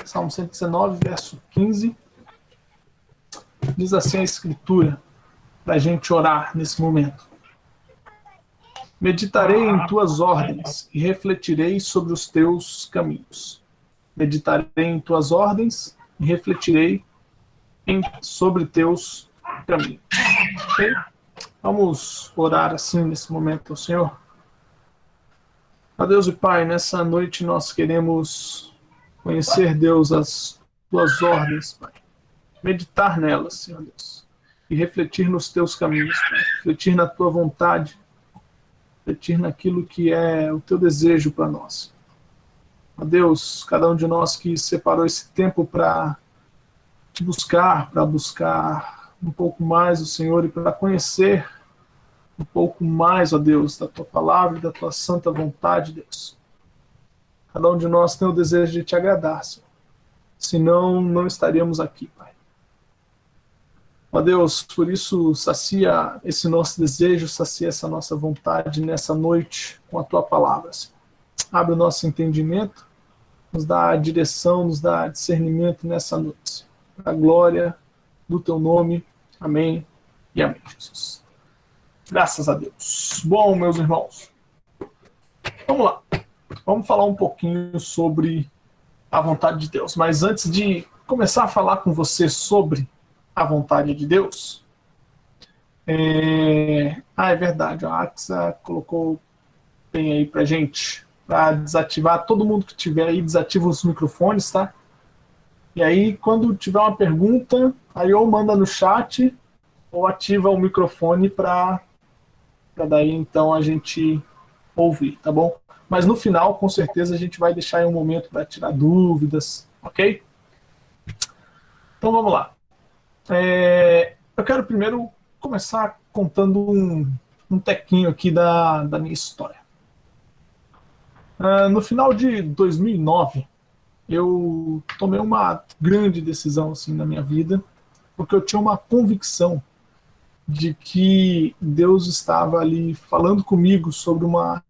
Salmo 119, verso 15. Diz assim a Escritura, para a gente orar nesse momento. Meditarei em tuas ordens e refletirei sobre os teus caminhos. Meditarei em tuas ordens e refletirei sobre teus caminhos. Okay? Vamos orar assim nesse momento ao Senhor. Ó Deus e Pai, nessa noite nós queremos conhecer, Deus, as tuas ordens, Pai. Meditar nelas, Senhor Deus. E refletir nos teus caminhos, Pai. Refletir na tua vontade. Refletir naquilo que é o teu desejo para nós. Ó Deus, cada um de nós que separou esse tempo para te buscar, para buscar um pouco mais o Senhor e para conhecer um pouco mais, ó Deus, da tua palavra e da tua santa vontade, Deus. Cada um de nós tem o desejo de te agradar, Senhor. Senão, não estaríamos aqui, Pai. Ó Deus, por isso, sacia esse nosso desejo, sacia essa nossa vontade nessa noite com a tua palavra, Senhor. Abre o nosso entendimento, nos dá direção, nos dá discernimento nessa noite, Senhor. A glória do teu nome. Amém e amém, Jesus. Graças a Deus. Bom, meus irmãos, vamos lá. Vamos falar um pouquinho sobre a vontade de Deus. Mas antes de começar a falar com você sobre a vontade de Deus, é verdade, a Axa colocou bem aí pra gente, para desativar, todo mundo que tiver aí, desativa os microfones, tá? E aí, quando tiver uma pergunta, aí ou manda no chat, ou ativa o microfone para daí então a gente ouvir, tá bom? Mas no final, com certeza, a gente vai deixar aí um momento para tirar dúvidas, ok? Então vamos lá. Eu quero primeiro começar contando um tequinho aqui da minha história. No final de 2009, eu tomei uma grande decisão assim, na minha vida, porque eu tinha uma convicção de que Deus estava ali falando comigo sobre uma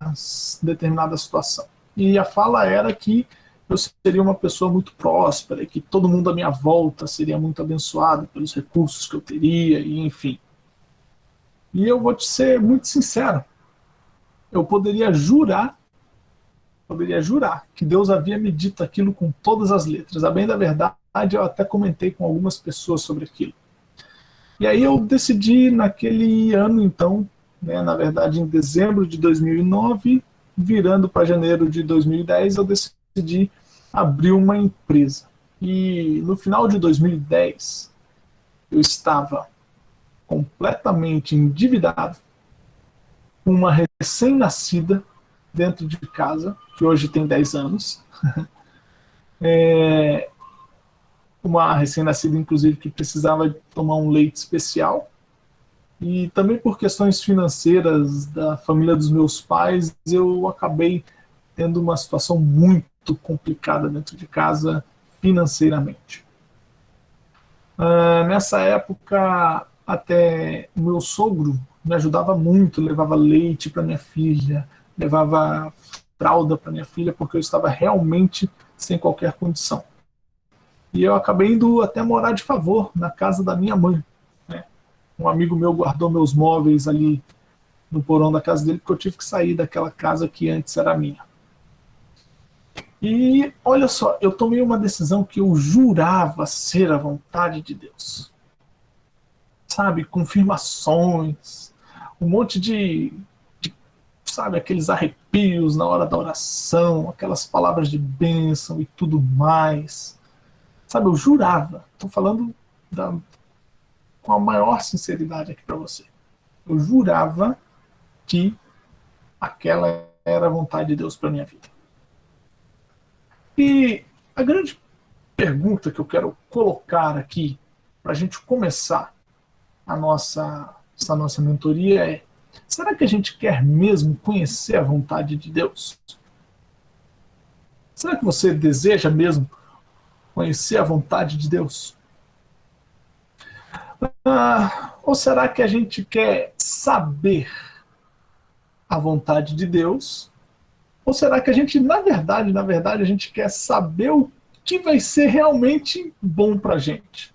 determinada situação. E a fala era que eu seria uma pessoa muito próspera, e que todo mundo à minha volta seria muito abençoado pelos recursos que eu teria, e enfim. E eu vou te ser muito sincero, eu poderia jurar que Deus havia me dito aquilo com todas as letras. A bem da verdade, eu até comentei com algumas pessoas sobre aquilo. E aí eu decidi naquele ano, então, né, na verdade em dezembro de 2009, virando para janeiro de 2010, eu decidi abrir uma empresa. E no final de 2010, eu estava completamente endividado, com uma recém-nascida dentro de casa, que hoje tem 10 anos. Uma recém-nascida, inclusive, que precisava tomar um leite especial. E também por questões financeiras da família dos meus pais, eu acabei tendo uma situação muito complicada dentro de casa financeiramente. Nessa época, até o meu sogro me ajudava muito, levava leite para minha filha, levava fralda para minha filha, porque eu estava realmente sem qualquer condição. E eu acabei indo até morar de favor na casa da minha mãe, né? Um amigo meu guardou meus móveis ali no porão da casa dele, porque eu tive que sair daquela casa que antes era minha. E olha só, eu tomei uma decisão que eu jurava ser a vontade de Deus. Sabe, confirmações, um monte de sabe, aqueles arrepios na hora da oração, aquelas palavras de bênção e tudo mais. Sabe, eu jurava, estou falando com a maior sinceridade aqui para você. Eu jurava que aquela era a vontade de Deus para minha vida. E a grande pergunta que eu quero colocar aqui, para a gente começar essa nossa mentoria é: será que a gente quer mesmo conhecer a vontade de Deus? Será que você deseja mesmo conhecer a vontade de Deus? Ou será que a gente quer saber a vontade de Deus? Ou será que a gente, na verdade, a gente quer saber o que vai ser realmente bom para a gente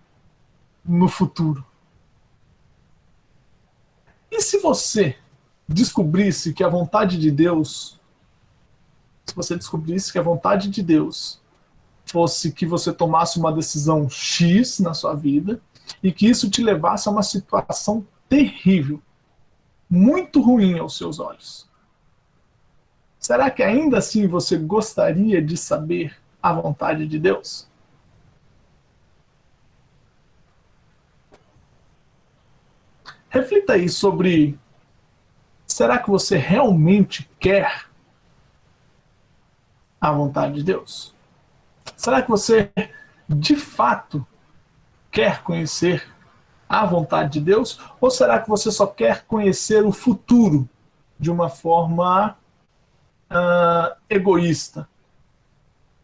no futuro. E se você descobrisse que a vontade de Deus, se você descobrisse que a vontade de Deus fosse que você tomasse uma decisão X na sua vida e que isso te levasse a uma situação terrível, muito ruim aos seus olhos. Será que ainda assim você gostaria de saber a vontade de Deus? Reflita aí sobre: será que você realmente quer a vontade de Deus? Será que você, de fato, quer conhecer a vontade de Deus? Ou será que você só quer conhecer o futuro de uma forma egoísta?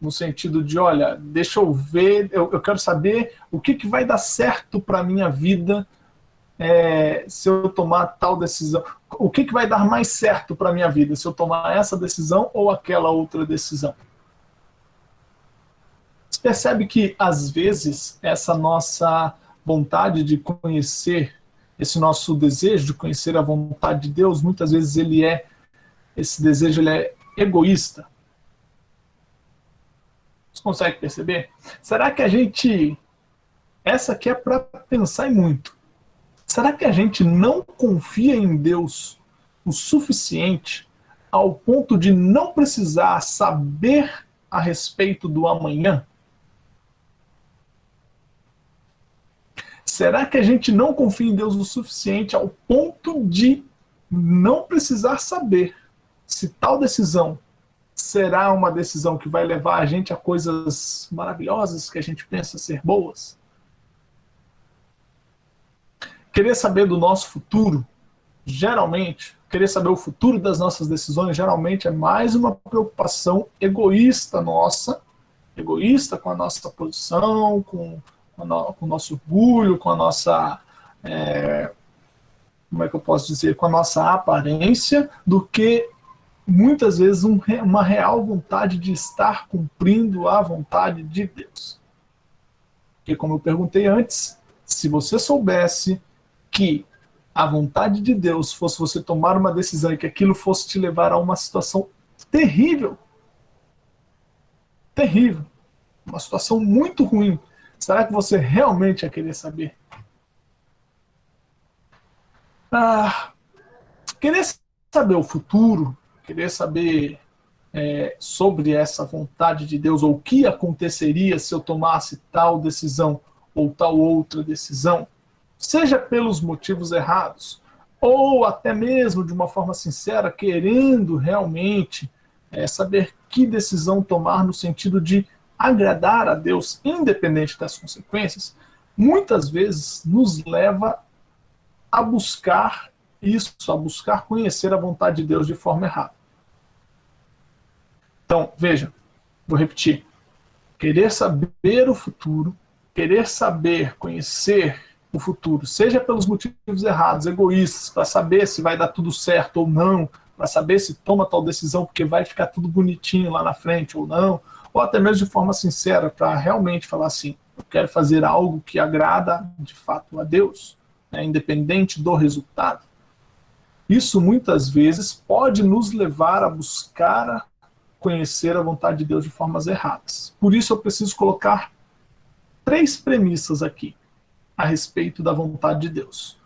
No sentido de, olha, deixa eu ver, eu quero saber o que vai dar certo para a minha vida se eu tomar tal decisão. O que vai dar mais certo para a minha vida, se eu tomar essa decisão ou aquela outra decisão? Você percebe que, às vezes, essa nossa vontade de conhecer, esse nosso desejo de conhecer a vontade de Deus, muitas vezes esse desejo ele é egoísta. Você consegue perceber? Será que a gente... Essa aqui é para pensar em muito. Será que a gente não confia em Deus o suficiente ao ponto de não precisar saber a respeito do amanhã? Será que a gente não confia em Deus o suficiente ao ponto de não precisar saber se tal decisão será uma decisão que vai levar a gente a coisas maravilhosas que a gente pensa ser boas? Querer saber do nosso futuro, geralmente, querer saber o futuro das nossas decisões, geralmente é mais uma preocupação egoísta nossa, egoísta com a nossa posição, com o nosso orgulho, com a nossa, como é que eu posso dizer, com a nossa aparência, do que muitas vezes uma real vontade de estar cumprindo a vontade de Deus. Porque, como eu perguntei antes, se você soubesse que a vontade de Deus fosse você tomar uma decisão e que aquilo fosse te levar a uma situação terrível, terrível, uma situação muito ruim, será que você realmente ia querer saber? Querer saber o futuro, querer saber sobre essa vontade de Deus, ou o que aconteceria se eu tomasse tal decisão ou tal outra decisão, seja pelos motivos errados, ou até mesmo de uma forma sincera, querendo realmente saber que decisão tomar no sentido de agradar a Deus, independente das consequências, muitas vezes nos leva a buscar isso, a buscar conhecer a vontade de Deus de forma errada. Então, veja, vou repetir. Querer saber o futuro, querer saber, conhecer o futuro, seja pelos motivos errados, egoístas, para saber se vai dar tudo certo ou não, para saber se toma tal decisão porque vai ficar tudo bonitinho lá na frente ou não, ou até mesmo de forma sincera, para realmente falar assim, eu quero fazer algo que agrada de fato a Deus, independente do resultado. Isso muitas vezes pode nos levar a buscar conhecer a vontade de Deus de formas erradas. Por isso eu preciso colocar 3 premissas aqui a respeito da vontade de Deus.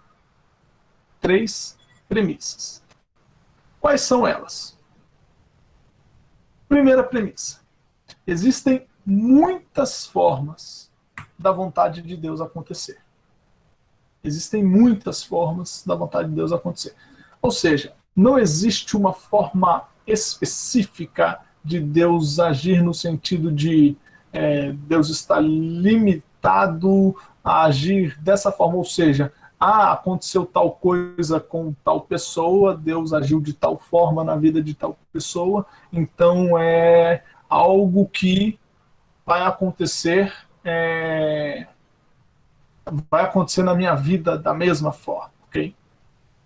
3 premissas. Quais são elas? Primeira premissa. Existem muitas formas da vontade de Deus acontecer. Existem muitas formas da vontade de Deus acontecer. Ou seja, não existe uma forma específica de Deus agir no sentido de Deus estar limitado a agir dessa forma, ou seja, aconteceu tal coisa com tal pessoa, Deus agiu de tal forma na vida de tal pessoa, então é algo que vai acontecer na minha vida da mesma forma, ok?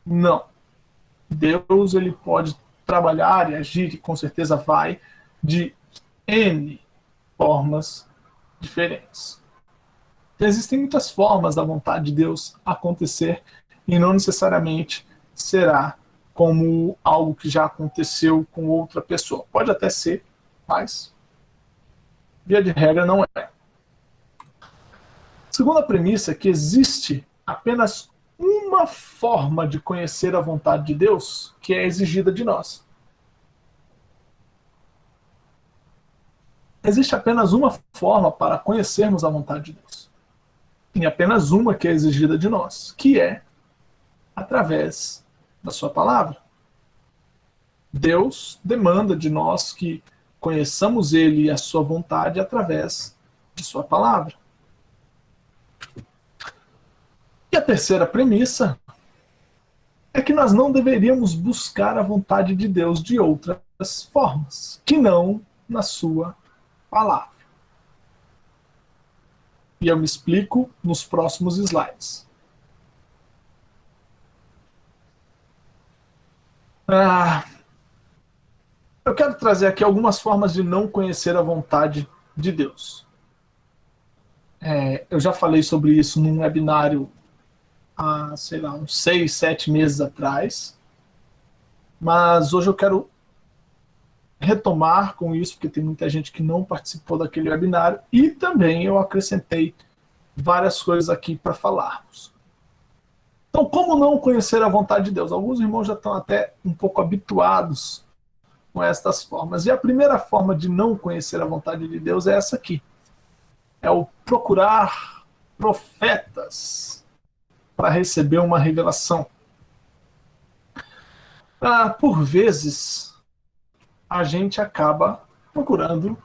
Não. Deus ele pode trabalhar e agir, e com certeza vai, de N formas diferentes. Existem muitas formas da vontade de Deus acontecer e não necessariamente será como algo que já aconteceu com outra pessoa. Pode até ser, mas via de regra não é. Segunda premissa é que existe apenas uma forma de conhecer a vontade de Deus que é exigida de nós. Existe apenas uma forma para conhecermos a vontade de Deus. E apenas uma que é exigida de nós, que é através da sua palavra. Deus demanda de nós que conheçamos Ele e a sua vontade através de sua palavra. E a terceira premissa é que nós não deveríamos buscar a vontade de Deus de outras formas, que não na sua palavra. E eu me explico nos próximos slides. Eu quero trazer aqui algumas formas de não conhecer a vontade de Deus. Eu já falei sobre isso num webinário há, sei lá, uns 6, 7 meses atrás. Mas hoje eu quero retomar com isso, porque tem muita gente que não participou daquele webinário, e também eu acrescentei várias coisas aqui para falarmos. Então, como não conhecer a vontade de Deus? Alguns irmãos já estão até um pouco habituados com estas formas. E a primeira forma de não conhecer a vontade de Deus é essa aqui. É o procurar profetas para receber uma revelação. Por vezes, a gente acaba procurando,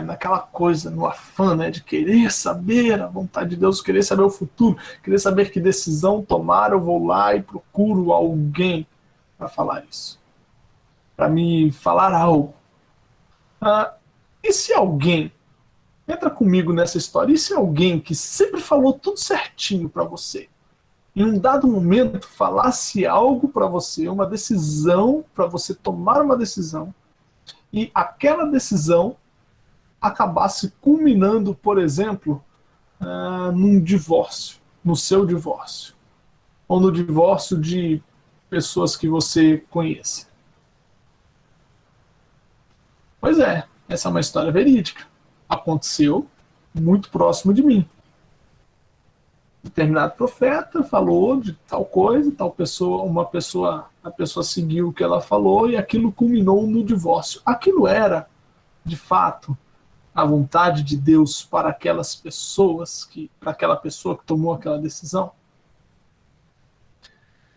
naquela coisa, no afã, de querer saber a vontade de Deus, querer saber o futuro, querer saber que decisão tomar, eu vou lá e procuro alguém para falar isso, para me falar algo. E se alguém, entra comigo nessa história, e se alguém que sempre falou tudo certinho para você, em um dado momento falasse algo para você, uma decisão, para você tomar uma decisão, e aquela decisão acabasse culminando, por exemplo, num divórcio, no seu divórcio, ou no divórcio de pessoas que você conhece. Pois é, essa é uma história verídica. Aconteceu muito próximo de mim. Determinado profeta falou de tal coisa, tal pessoa, a pessoa seguiu o que ela falou e aquilo culminou no divórcio. Aquilo era, de fato, a vontade de Deus para aquelas pessoas, para aquela pessoa que tomou aquela decisão?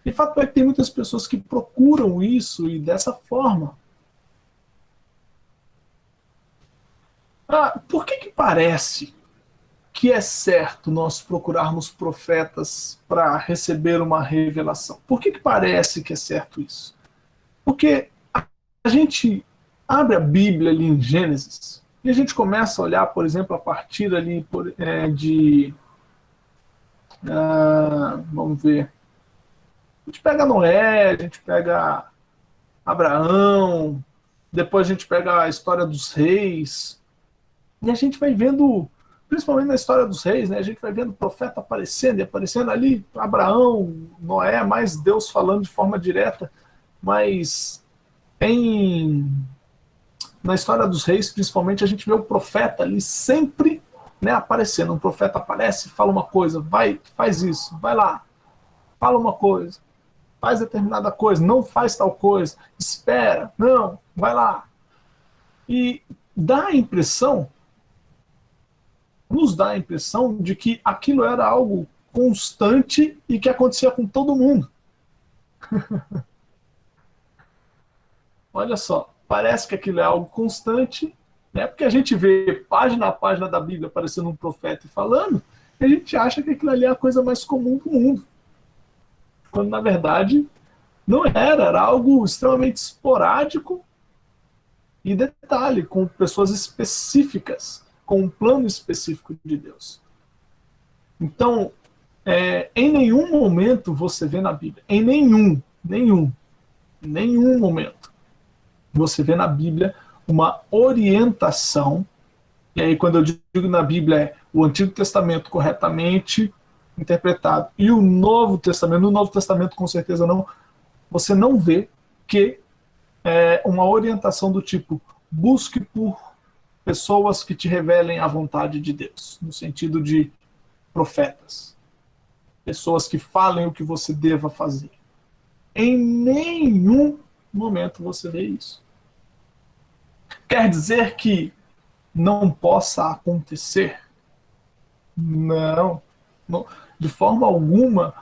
De fato é que tem muitas pessoas que procuram isso e dessa forma. Por que parece que é certo nós procurarmos profetas para receber uma revelação? Por que parece que é certo isso? Porque a gente abre a Bíblia ali em Gênesis e a gente começa a olhar, por exemplo, a partir ali vamos ver. A gente pega Noé, a gente pega Abraão, depois a gente pega a história dos reis, e a gente vai vendo, principalmente na história dos reis, a gente vai vendo o profeta aparecendo e aparecendo ali, Abraão, Noé, mais Deus falando de forma direta, mas na história dos reis, principalmente, a gente vê o profeta ali sempre aparecendo. Um profeta aparece, fala uma coisa, vai, faz isso, vai lá, fala uma coisa, faz determinada coisa, não faz tal coisa, espera, não, vai lá. E nos dá a impressão de que aquilo era algo constante e que acontecia com todo mundo. Olha só, parece que aquilo é algo constante, porque a gente vê página a página da Bíblia aparecendo um profeta e falando, e a gente acha que aquilo ali é a coisa mais comum do mundo. Quando, na verdade, não era algo extremamente esporádico e, detalhe, com pessoas específicas, com um plano específico de Deus. Então, em nenhum momento você vê na Bíblia, em nenhum momento, você vê na Bíblia uma orientação E aí, quando eu digo na Bíblia, é o Antigo Testamento corretamente interpretado e o Novo Testamento, no Novo Testamento com certeza não, você não vê que é uma orientação do tipo busque por pessoas que te revelem a vontade de Deus, no sentido de profetas, pessoas que falem o que você deva fazer. Em nenhum momento você vê isso. Quer dizer que não possa acontecer? Não, não, de forma alguma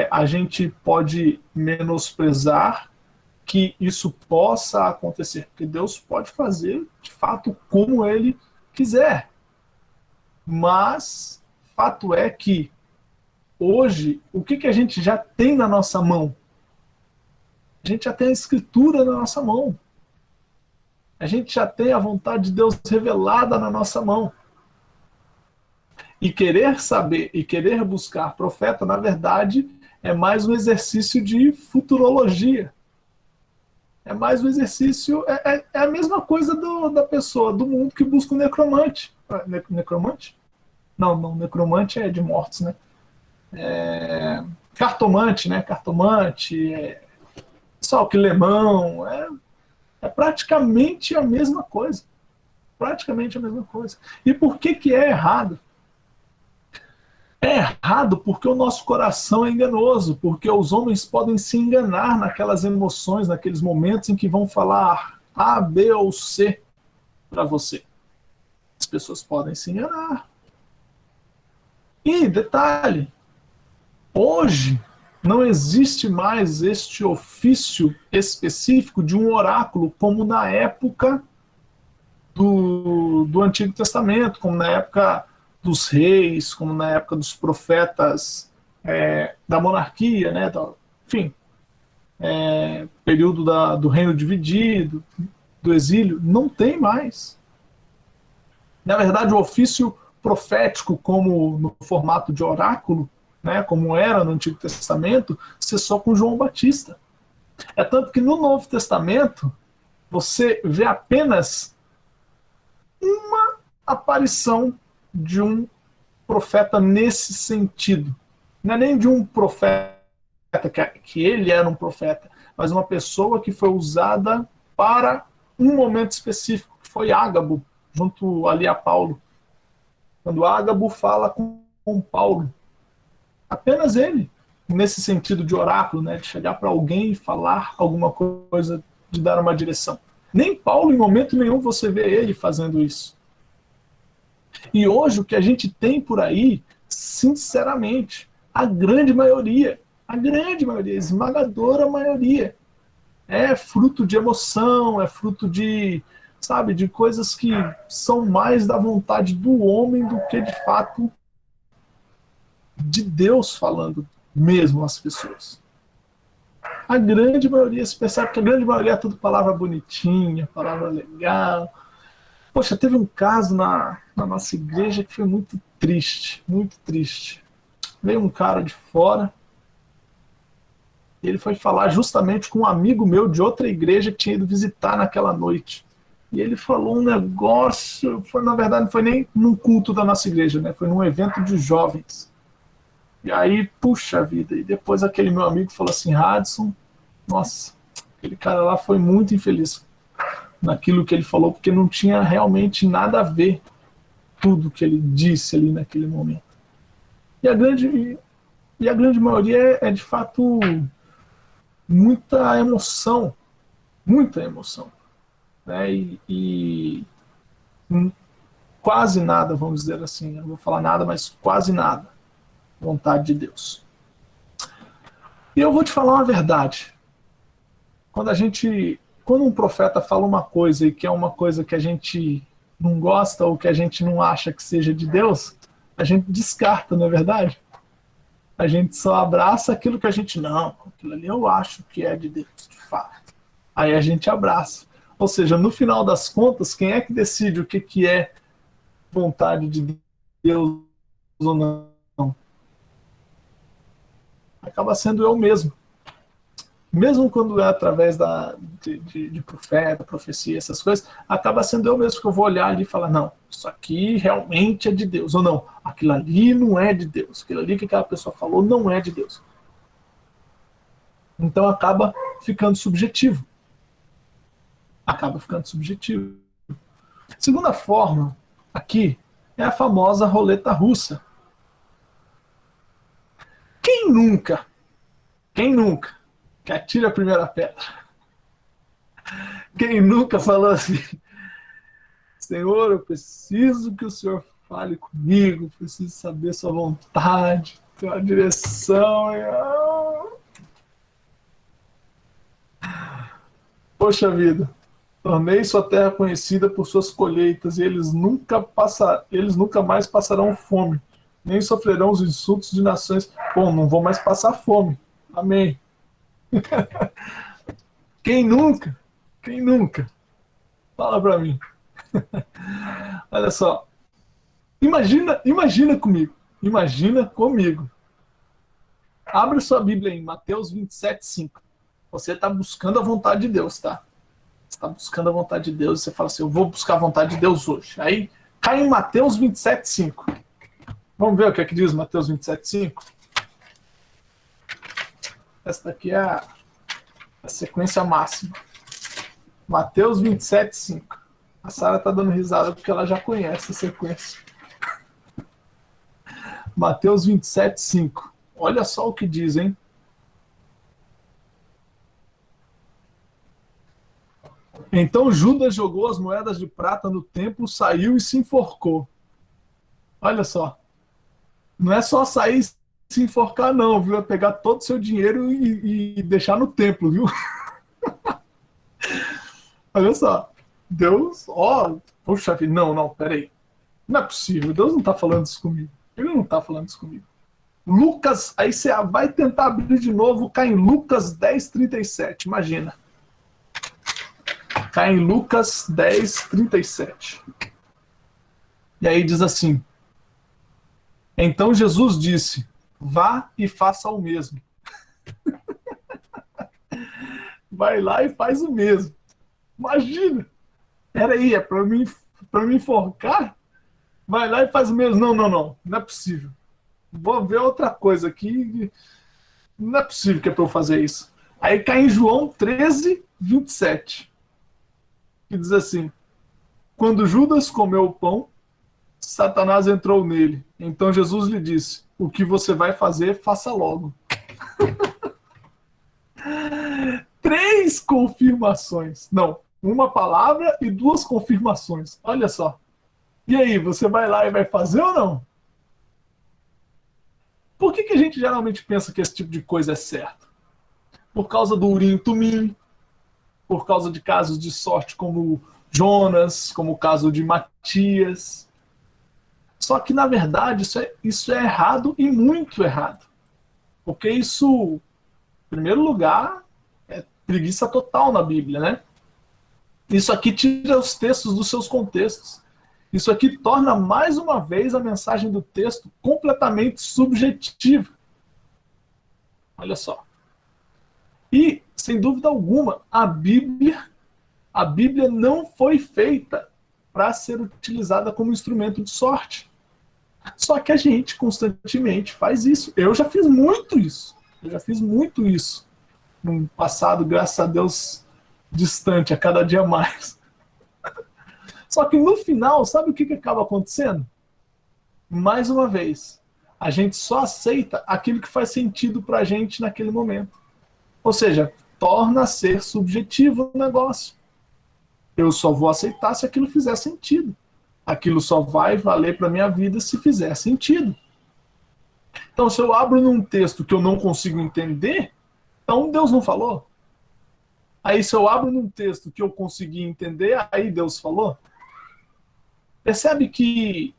a gente pode menosprezar que isso possa acontecer, porque Deus pode fazer de fato como Ele quiser. Mas fato é que hoje o que a gente já tem na nossa mão? A gente já tem a Escritura na nossa mão. A gente já tem a vontade de Deus revelada na nossa mão. E querer saber e querer buscar profeta, na verdade, é mais um exercício de futurologia. É mais um exercício, é a mesma coisa da pessoa, do mundo que busca um necromante. Necromante? Não, necromante é de mortos, né? Cartomante, né? Cartomante, só que lemão, é praticamente a mesma coisa. Praticamente a mesma coisa. E por que é errado? É errado porque o nosso coração é enganoso, porque os homens podem se enganar naquelas emoções, naqueles momentos em que vão falar A, B ou C para você. As pessoas podem se enganar. E, detalhe, hoje não existe mais este ofício específico de um oráculo como na época do Antigo Testamento, como na época dos reis, como na época dos profetas da monarquia, né? Enfim, período do reino dividido, do exílio, não tem mais. Na verdade, o ofício profético, como no formato de oráculo, né, como era no Antigo Testamento, cessou com João Batista. É tanto que no Novo Testamento você vê apenas uma aparição de um profeta nesse sentido. Não é nem de um profeta que ele era um profeta, mas uma pessoa que foi usada para um momento específico, que foi Ágabo, junto ali a Paulo. Quando Ágabo fala com Paulo, apenas ele, nesse sentido de oráculo, né, de chegar para alguém e falar alguma coisa, de dar uma direção. Nem Paulo, em momento nenhum, você vê ele fazendo isso. E hoje o que a gente tem por aí, sinceramente, a grande maioria, esmagadora maioria, é fruto de emoção, é fruto de, sabe, de coisas que são mais da vontade do homem do que de fato de Deus falando mesmo às pessoas. A grande maioria, se percebe que a grande maioria é tudo palavra bonitinha, palavra legal. Poxa, teve um caso na nossa igreja que foi muito triste, muito triste. Veio um cara de fora, e ele foi falar justamente com um amigo meu de outra igreja que tinha ido visitar naquela noite. E ele falou um negócio, na verdade não foi nem num culto da nossa igreja, né? Foi num evento de jovens. E aí, puxa vida, e depois aquele meu amigo falou assim, Radisson, nossa, aquele cara lá foi muito infeliz naquilo que ele falou, porque não tinha realmente nada a ver tudo que ele disse ali naquele momento. E a grande maioria é de fato muita emoção, né? E quase nada, vamos dizer assim, eu não vou falar nada, mas quase nada, vontade de Deus. E eu vou te falar uma verdade. Quando um profeta fala uma coisa e que é uma coisa que a gente não gosta ou que a gente não acha que seja de Deus, a gente descarta, não é verdade? A gente só abraça aquilo que a gente não, aquilo ali eu acho que é de Deus, de fato. Aí a gente abraça. Ou seja, no final das contas, quem é que decide o que é vontade de Deus ou não? Acaba sendo eu mesmo. mesmo quando é através de profeta, profecia, essas coisas, acaba sendo eu mesmo que eu vou olhar ali e falar, não, isso aqui realmente é de Deus, ou não, aquilo ali não é de Deus, aquilo ali que aquela pessoa falou não é de Deus. Então acaba ficando subjetivo. Acaba ficando subjetivo. Segunda forma, aqui, é a famosa roleta russa. Quem nunca, que atira a primeira pedra, quem nunca falou assim, Senhor, eu preciso que o Senhor fale comigo, preciso saber sua vontade, sua direção. Poxa vida, tornei sua terra conhecida por suas colheitas, e eles nunca mais passarão fome, nem sofrerão os insultos de nações. Bom, não vão mais passar fome. Amém. Quem nunca? Quem nunca? Fala pra mim. Olha só. Imagina comigo. Imagina comigo. Abre sua Bíblia em Mateus 27:5. Você está buscando a vontade de Deus, tá? Você está buscando a vontade de Deus e você fala assim, eu vou buscar a vontade de Deus hoje. Aí cai em Mateus 27:5. Vamos ver o que é que diz Mateus 27:5? Essa daqui é a sequência máxima. Mateus 27:5. A Sara está dando risada porque ela já conhece a sequência. Mateus 27:5. Olha só o que diz, hein? Então Judas jogou as moedas de prata no templo, saiu e se enforcou. Olha só. Não é só sair e se enforcar, não, viu? É pegar todo o seu dinheiro e deixar no templo, viu? Olha só. Deus, poxa vida, não, peraí. Não é possível, Deus não está falando isso comigo. Ele não está falando isso comigo. Lucas, aí você vai tentar abrir de novo, cai em Lucas 10:37, imagina. Cai em Lucas 10:37. E aí diz assim, então Jesus disse, vá e faça o mesmo. Vai lá e faz o mesmo. Imagina. Peraí, é para me enforcar? Vai lá e faz o mesmo. Não é possível. Vou ver outra coisa aqui. Não é possível que é para eu fazer isso. Aí cai em João 13:27. Que diz assim, quando Judas comeu o pão, Satanás entrou nele. Então Jesus lhe disse, o que você vai fazer, faça logo. 3 confirmações. Não, uma palavra e 2 confirmações. Olha só. E aí, você vai lá e vai fazer ou não? Por que a gente geralmente pensa que esse tipo de coisa é certo? Por causa do Urim e Tumim, por causa de casos de sorte como Jonas, como o caso de Matias. Só que, na verdade, isso é errado e muito errado. Porque isso, em primeiro lugar, é preguiça total na Bíblia, né? Isso aqui tira os textos dos seus contextos. Isso aqui torna, mais uma vez, a mensagem do texto completamente subjetiva. Olha só. E, sem dúvida alguma, a Bíblia não foi feita para ser utilizada como instrumento de sorte. Só que a gente constantemente faz isso. Eu já fiz muito isso. No passado, graças a Deus, distante, a cada dia mais. Só que no final, sabe o que acaba acontecendo? Mais uma vez, a gente só aceita aquilo que faz sentido para a gente naquele momento. Ou seja, torna a ser subjetivo o negócio. Eu só vou aceitar se aquilo fizer sentido. Aquilo só vai valer para minha vida se fizer sentido. Então, se eu abro num texto que eu não consigo entender, então Deus não falou. Aí, se eu abro num texto que eu consegui entender, aí Deus falou. Percebe que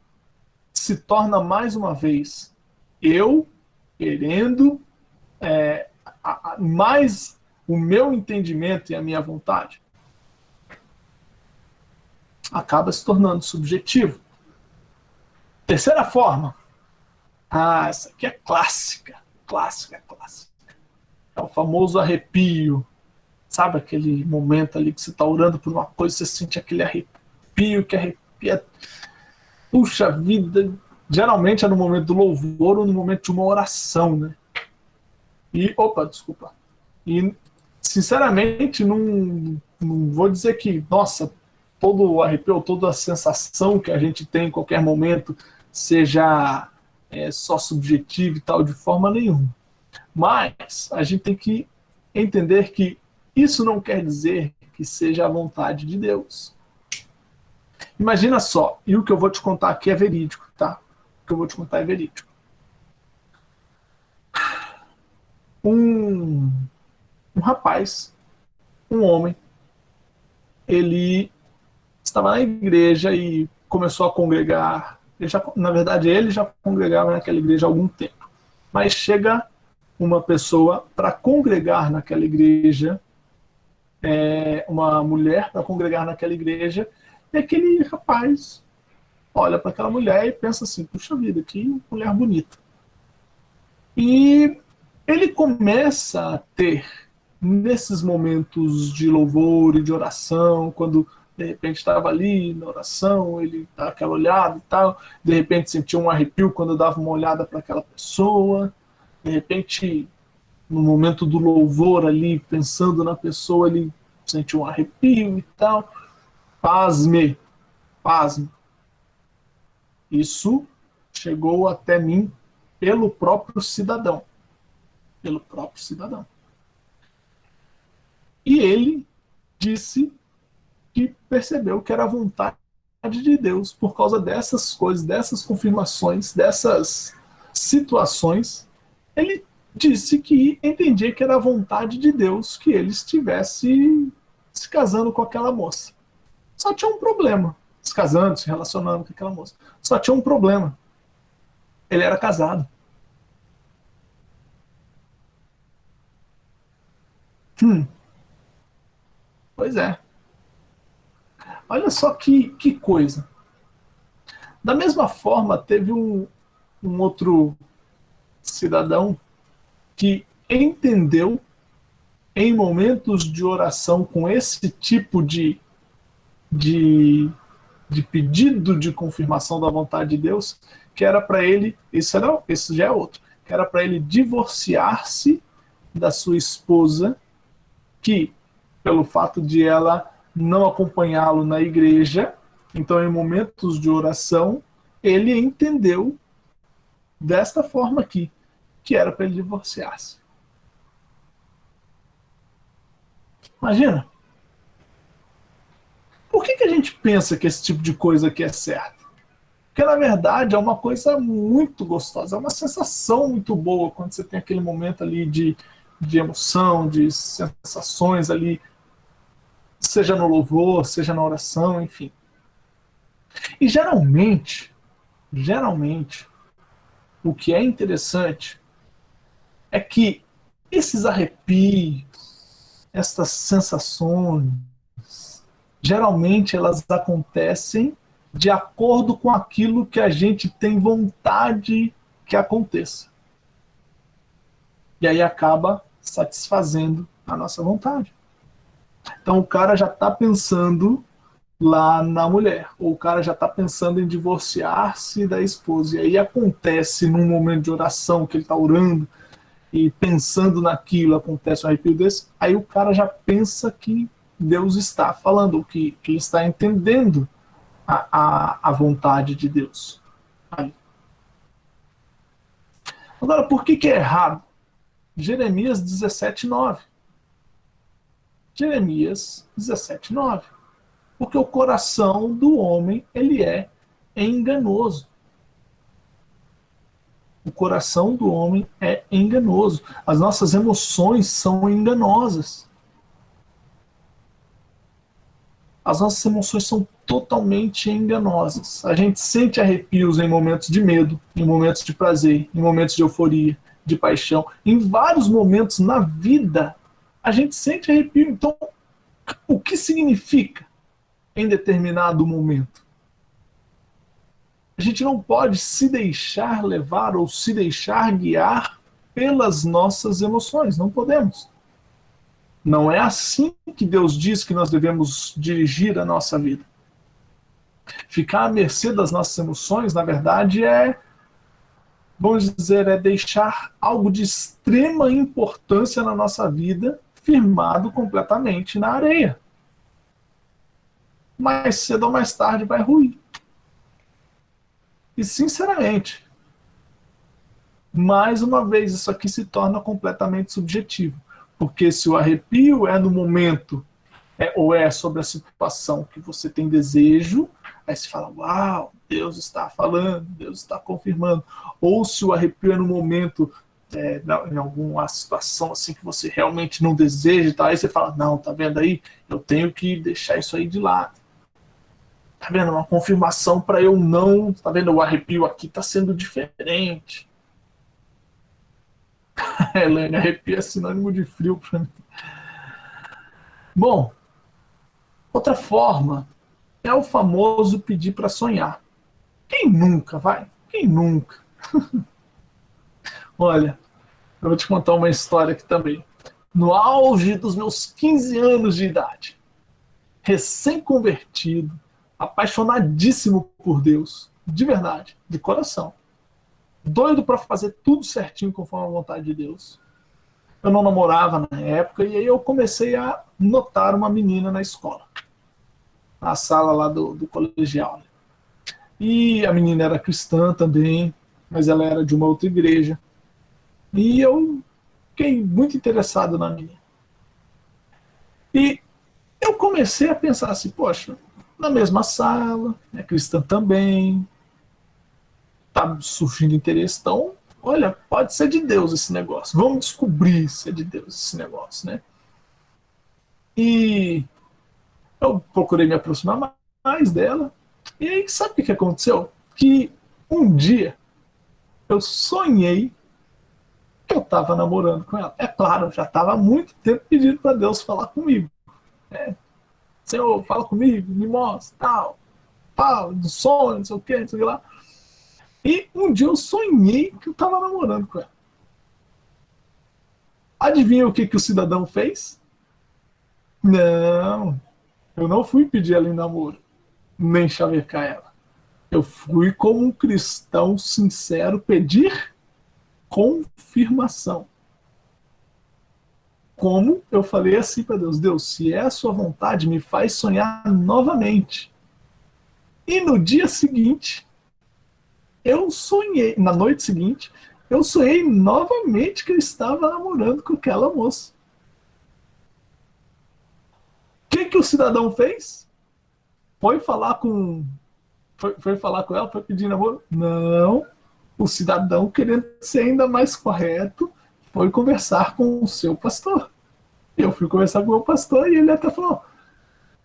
se torna, mais uma vez, eu querendo mais o meu entendimento e a minha vontade? Acaba se tornando subjetivo. Terceira forma. Essa aqui é clássica. Clássica. É o famoso arrepio. Sabe aquele momento ali que você está orando por uma coisa, você sente aquele arrepio, que arrepia. Puxa vida, geralmente é no momento do louvor ou no momento de uma oração, né? E, opa, desculpa. E, sinceramente, não vou dizer que, nossa, todo o arrepio, toda a sensação que a gente tem em qualquer momento seja só subjetiva e tal, de forma nenhuma. Mas a gente tem que entender que isso não quer dizer que seja a vontade de Deus. Imagina só, e o que eu vou te contar aqui é verídico, tá? O que eu vou te contar é verídico. Um rapaz, um homem, ele estava na igreja e começou a congregar. Na verdade, ele já congregava naquela igreja há algum tempo. Mas chega uma pessoa para congregar naquela igreja, uma mulher para congregar naquela igreja, e aquele rapaz olha para aquela mulher e pensa assim, puxa vida, que mulher bonita. E ele começa a ter, nesses momentos de louvor e de oração, quando de repente estava ali na oração, ele dá aquela olhada e tal, de repente sentia um arrepio quando dava uma olhada para aquela pessoa, de repente no momento do louvor ali, pensando na pessoa, ele sentiu um arrepio e tal. Pasme, pasme. Isso chegou até mim pelo próprio cidadão. Pelo próprio cidadão. E ele disse que percebeu que era a vontade de Deus por causa dessas coisas, dessas confirmações, dessas situações. Ele disse que entendia que era a vontade de Deus que ele estivesse se casando com aquela moça. Só tinha um problema. Se casando, se relacionando com aquela moça. Só tinha um problema. Ele era casado. Pois é. Olha só que coisa. Da mesma forma, teve um outro cidadão que entendeu em momentos de oração com esse tipo de pedido de confirmação da vontade de Deus, que era para ele, esse já é outro, que era para ele divorciar-se da sua esposa, que, pelo fato de ela não acompanhá-lo na igreja, então em momentos de oração, ele entendeu desta forma aqui, que era para ele divorciar-se. Imagina. Por que a gente pensa que esse tipo de coisa aqui é certo? Porque, na verdade, é uma coisa muito gostosa, é uma sensação muito boa quando você tem aquele momento ali de emoção, de sensações ali, seja no louvor, seja na oração, enfim. E geralmente, o que é interessante é que esses arrepios, essas sensações, geralmente elas acontecem de acordo com aquilo que a gente tem vontade que aconteça. E aí acaba satisfazendo a nossa vontade. Então o cara já está pensando lá na mulher, ou o cara já está pensando em divorciar-se da esposa. E aí acontece num momento de oração que ele está orando e pensando naquilo, acontece um arrepio desse, aí o cara já pensa que Deus está falando, que ele está entendendo a vontade de Deus. Aí. Agora, por que é errado? Jeremias 17:9. Jeremias 17:9. Porque o coração do homem, ele é enganoso. O coração do homem é enganoso. As nossas emoções são enganosas. As nossas emoções são totalmente enganosas. A gente sente arrepios em momentos de medo, em momentos de prazer, em momentos de euforia, de paixão. Em vários momentos na vida, a gente sente arrepio. Então, o que significa em determinado momento? A gente não pode se deixar levar ou se deixar guiar pelas nossas emoções, não podemos. Não é assim que Deus diz que nós devemos dirigir a nossa vida. Ficar à mercê das nossas emoções, na verdade, vamos dizer, é deixar algo de extrema importância na nossa vida firmado completamente na areia. Mais cedo ou mais tarde vai ruir. E, sinceramente, mais uma vez, isso aqui se torna completamente subjetivo. Porque se o arrepio é no momento, ou é sobre a situação que você tem desejo, aí você fala, uau, Deus está falando, Deus está confirmando. Ou se o arrepio é no momento, em alguma situação assim que você realmente não deseja, tá? Aí você fala, não, tá vendo aí? Eu tenho que deixar isso aí de lado. Tá vendo? Uma confirmação para eu não. Tá vendo? O arrepio aqui tá sendo diferente. Helene, arrepio é sinônimo de frio para mim. Bom, outra forma é o famoso pedir para sonhar. Quem nunca, vai? Quem nunca? Olha, eu vou te contar uma história aqui também. No auge dos meus 15 anos de idade, recém-convertido, apaixonadíssimo por Deus, de verdade, de coração, doido para fazer tudo certinho conforme a vontade de Deus. Eu não namorava na época e aí eu comecei a notar uma menina na escola, na sala lá do colegial. E a menina era cristã também, mas ela era de uma outra igreja. E eu fiquei muito interessado na menina. E eu comecei a pensar assim, poxa, na mesma sala, é cristã também, tá surgindo interesse, então, olha, pode ser de Deus esse negócio. Vamos descobrir se é de Deus esse negócio, né? E eu procurei me aproximar mais dela. E aí, sabe o que aconteceu? Que um dia eu sonhei que eu estava namorando com ela. É claro, eu já estava há muito tempo pedindo para Deus falar comigo. Né? Senhor, fala comigo, me mostra, tal. Fala do sonho, não sei o que, não sei o que lá. E um dia eu sonhei que eu estava namorando com ela. Adivinha o que o cidadão fez? Não, eu não fui pedir ela em namoro, nem chavecar ela. Eu fui, como um cristão sincero, pedir confirmação. Como eu falei assim para Deus, Deus, se é a sua vontade, me faz sonhar novamente. E no dia seguinte, eu sonhei, na noite seguinte, eu sonhei novamente que eu estava namorando com aquela moça. O que o cidadão fez? Foi falar com ela, foi pedir namoro? Não. O cidadão, querendo ser ainda mais correto, foi conversar com o seu pastor. Eu fui conversar com o meu pastor e ele até falou,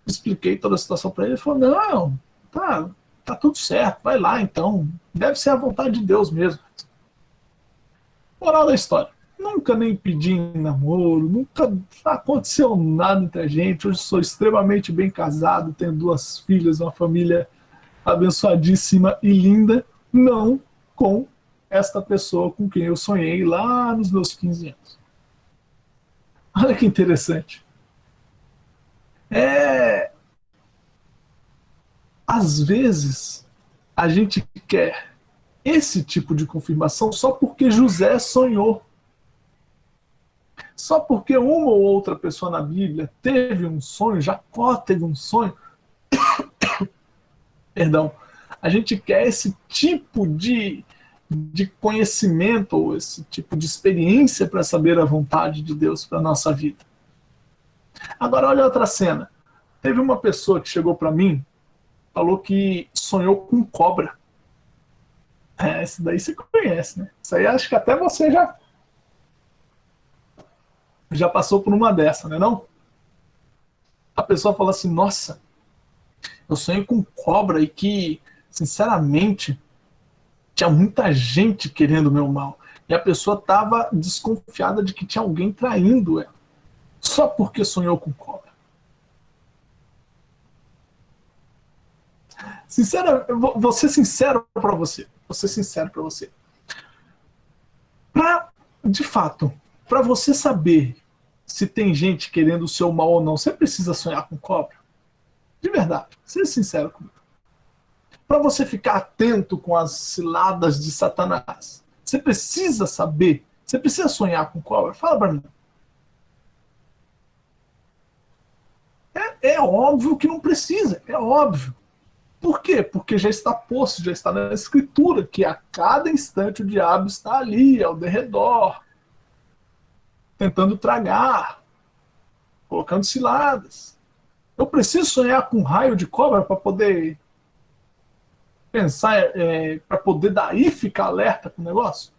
expliquei toda a situação para ele, ele falou, não, tá tudo certo, vai lá então, deve ser a vontade de Deus mesmo. Moral da história, nunca nem pedi em namoro, nunca aconteceu nada entre a gente, hoje sou extremamente bem casado, tenho 2 filhas, uma família abençoadíssima e linda, não com esta pessoa com quem eu sonhei lá nos meus 15 anos. Olha que interessante. Às vezes, a gente quer esse tipo de confirmação só porque José sonhou. Só porque uma ou outra pessoa na Bíblia teve um sonho, Jacó teve um sonho. Perdão. A gente quer esse tipo de conhecimento ou esse tipo de experiência para saber a vontade de Deus para a nossa vida. Agora, olha outra cena. Teve uma pessoa que chegou para mim, falou que sonhou com cobra. Esse daí você conhece, né? Isso aí acho que até você já passou por uma dessa, né não? A pessoa fala assim, nossa, eu sonhei com cobra e que, sinceramente, tinha muita gente querendo o meu mal. E a pessoa estava desconfiada de que tinha alguém traindo ela. Só porque sonhou com cobra. Vou ser sincero para você. Vou ser sincero para você. Para de fato, para você saber se tem gente querendo o seu mal ou não, você precisa sonhar com cobra? De verdade, seja sincero comigo. Para você ficar atento com as ciladas de Satanás, você precisa saber, você precisa sonhar com cobra? Fala para mim. É óbvio que não precisa, é óbvio. Por quê? Porque já está posto, já está na escritura, que a cada instante o diabo está ali, ao derredor, tentando tragar, colocando ciladas. Eu preciso sonhar com um raio de cobra para poder pensar, para poder daí ficar alerta com o negócio?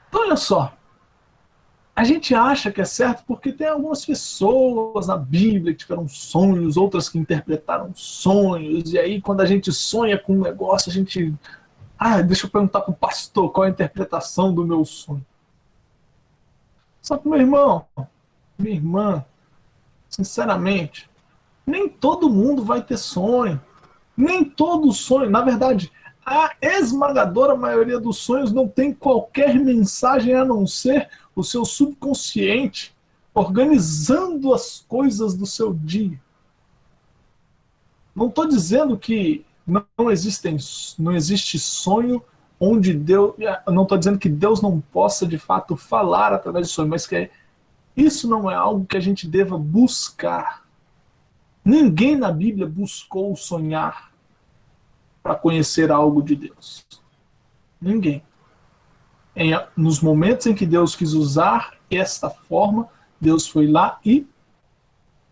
Então, olha só, a gente acha que é certo porque tem algumas pessoas na Bíblia que tiveram sonhos, outras que interpretaram sonhos, e aí quando a gente sonha com um negócio, a gente... deixa eu perguntar para o pastor qual é a interpretação do meu sonho. Só que, meu irmão, minha irmã, sinceramente, nem todo mundo vai ter sonho. Nem todo sonho, na verdade, a esmagadora maioria dos sonhos não tem qualquer mensagem a não ser o seu subconsciente organizando as coisas do seu dia. Não estou dizendo que não existe sonho onde Deus... Não estou dizendo que Deus não possa, de fato, falar através de sonho, mas que isso não é algo que a gente deva buscar. Ninguém na Bíblia buscou sonhar para conhecer algo de Deus. Ninguém. Nos momentos em que Deus quis usar esta forma, Deus foi lá e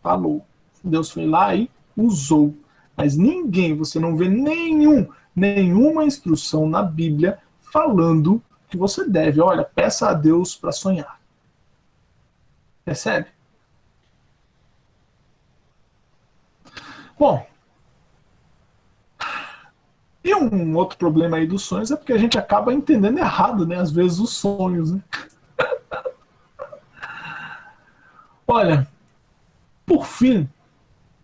falou. Deus foi lá e usou. Mas ninguém, você não vê nenhuma instrução na Bíblia falando que você deve, olha, peça a Deus para sonhar. Percebe? Bom, e um outro problema aí dos sonhos é porque a gente acaba entendendo errado, né, às vezes, os sonhos, né? Olha, por fim,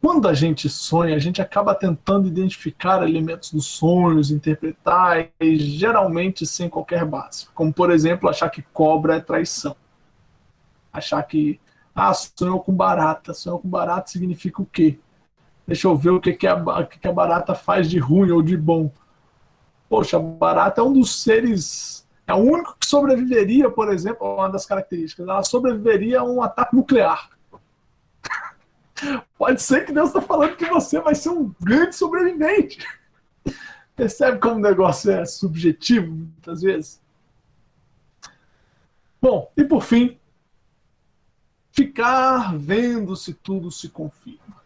quando a gente sonha, a gente acaba tentando identificar elementos dos sonhos, interpretar, e geralmente sem qualquer base. Como, por exemplo, achar que cobra é traição. Achar que, sonhou com barata. Sonhou com barata significa o quê? Deixa eu ver o que a barata faz de ruim ou de bom. Poxa, a barata é um dos seres... É o único que sobreviveria, por exemplo, uma das características. Ela sobreviveria a um ataque nuclear. Pode ser que Deus está falando que você vai ser um grande sobrevivente. Percebe como o negócio é subjetivo, muitas vezes? Bom, e por fim, ficar vendo se tudo se confirma.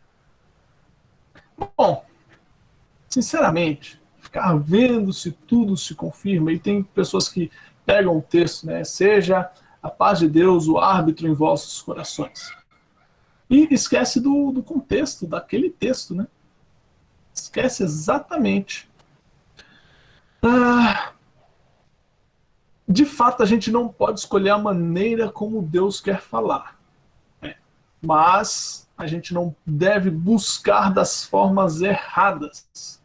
Bom, sinceramente, ficar vendo se tudo se confirma, e tem pessoas que pegam o texto, né? Seja a paz de Deus o árbitro em vossos corações. E esquece do contexto daquele texto, né? Esquece exatamente. De fato, a gente não pode escolher a maneira como Deus quer falar. Mas a gente não deve buscar das formas erradas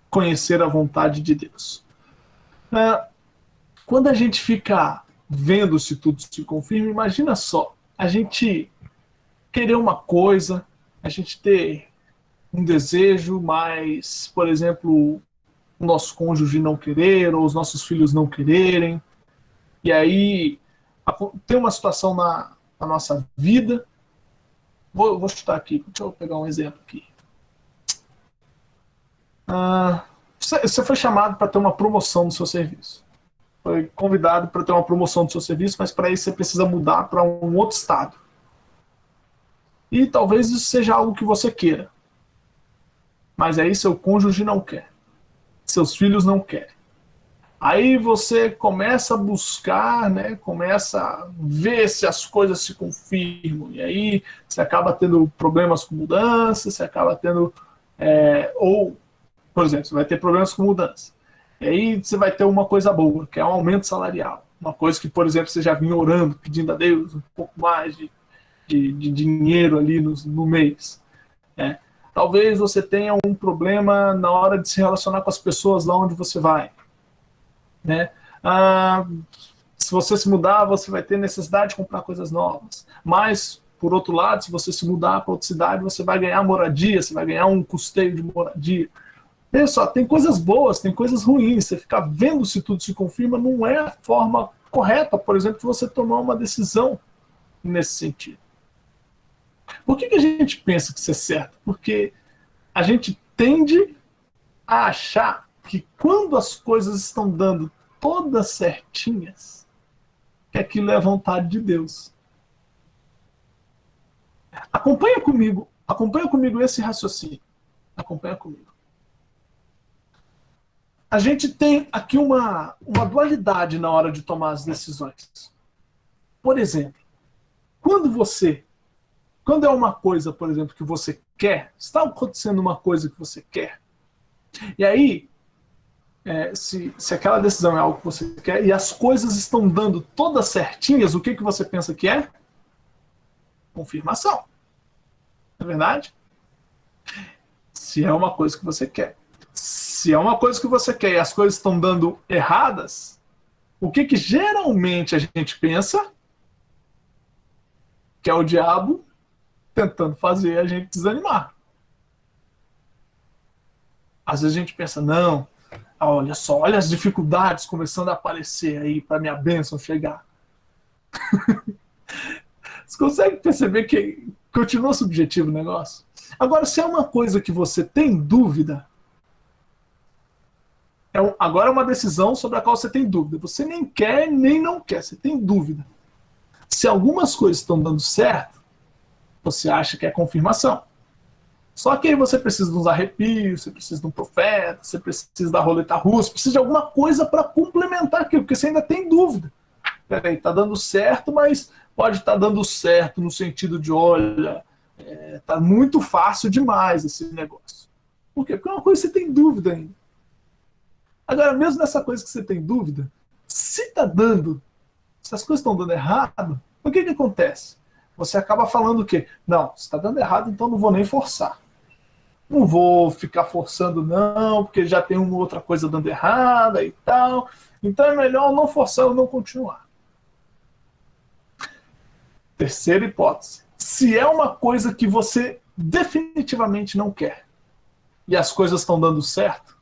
conhecer a vontade de Deus. Quando a gente fica vendo se tudo se confirma, imagina só, a gente querer uma coisa, a gente ter um desejo, mas, por exemplo, o nosso cônjuge não querer, ou os nossos filhos não quererem, e aí tem uma situação na nossa vida. Vou chutar aqui, deixa eu pegar um exemplo aqui. Você foi chamado para ter uma promoção no seu serviço. Foi convidado para ter uma promoção no seu serviço, mas para isso você precisa mudar para um outro estado. E talvez isso seja algo que você queira. Mas aí seu cônjuge não quer. Seus filhos não querem. Aí você começa a buscar, né, começa a ver se as coisas se confirmam. E aí você acaba tendo problemas com mudança, você acaba tendo... ou, por exemplo, você vai ter problemas com mudança. E aí você vai ter uma coisa boa, que é um aumento salarial. Uma coisa que, por exemplo, você já vinha orando, pedindo a Deus um pouco mais de dinheiro ali no mês. Talvez você tenha um problema na hora de se relacionar com as pessoas lá onde você vai, né? Se você se mudar, você vai ter necessidade de comprar coisas novas. Mas, por outro lado, se você se mudar para outra cidade, você vai ganhar moradia, você vai ganhar um custeio de moradia. Olha só, tem coisas boas, tem coisas ruins. Você ficar vendo se tudo se confirma não é a forma correta, por exemplo, de você tomar uma decisão nesse sentido. Por que a gente pensa que isso é certo? Porque a gente tende a achar que quando as coisas estão dando todas certinhas, que aquilo é a vontade de Deus. Acompanha comigo esse raciocínio. Acompanha comigo. A gente tem aqui uma dualidade na hora de tomar as decisões. Por exemplo, quando é uma coisa, por exemplo, que você quer, está acontecendo uma coisa que você quer, e aí, se aquela decisão é algo que você quer, e as coisas estão dando todas certinhas, o que você pensa que é? Confirmação. Não é verdade? Se é uma coisa que você quer. Se é uma coisa que você quer e as coisas estão dando erradas, o que geralmente a gente pensa? Que é o diabo tentando fazer a gente desanimar. Às vezes a gente pensa, não, olha só, olha as dificuldades começando a aparecer aí para minha bênção chegar. Você consegue perceber que continua subjetivo o negócio? Agora, se é uma coisa que você tem dúvida, agora é uma decisão sobre a qual você tem dúvida. Você nem quer, nem não quer, você tem dúvida. Se algumas coisas estão dando certo, você acha que é confirmação. Só que aí você precisa de uns arrepios, você precisa de um profeta, você precisa da roleta russa, precisa de alguma coisa para complementar aquilo, porque você ainda tem dúvida. Peraí, tá dando certo, mas pode estar dando certo no sentido de, olha, tá muito fácil demais esse negócio. Por quê? Porque é uma coisa que você tem dúvida ainda. Agora, mesmo nessa coisa que você tem dúvida, se as coisas estão dando errado, o que acontece? Você acaba falando o quê? Não, se está dando errado, então não vou nem forçar. Não vou ficar forçando não, porque já tem uma outra coisa dando errada e tal. Então é melhor não forçar ou não continuar. Terceira hipótese. Se é uma coisa que você definitivamente não quer e as coisas estão dando certo,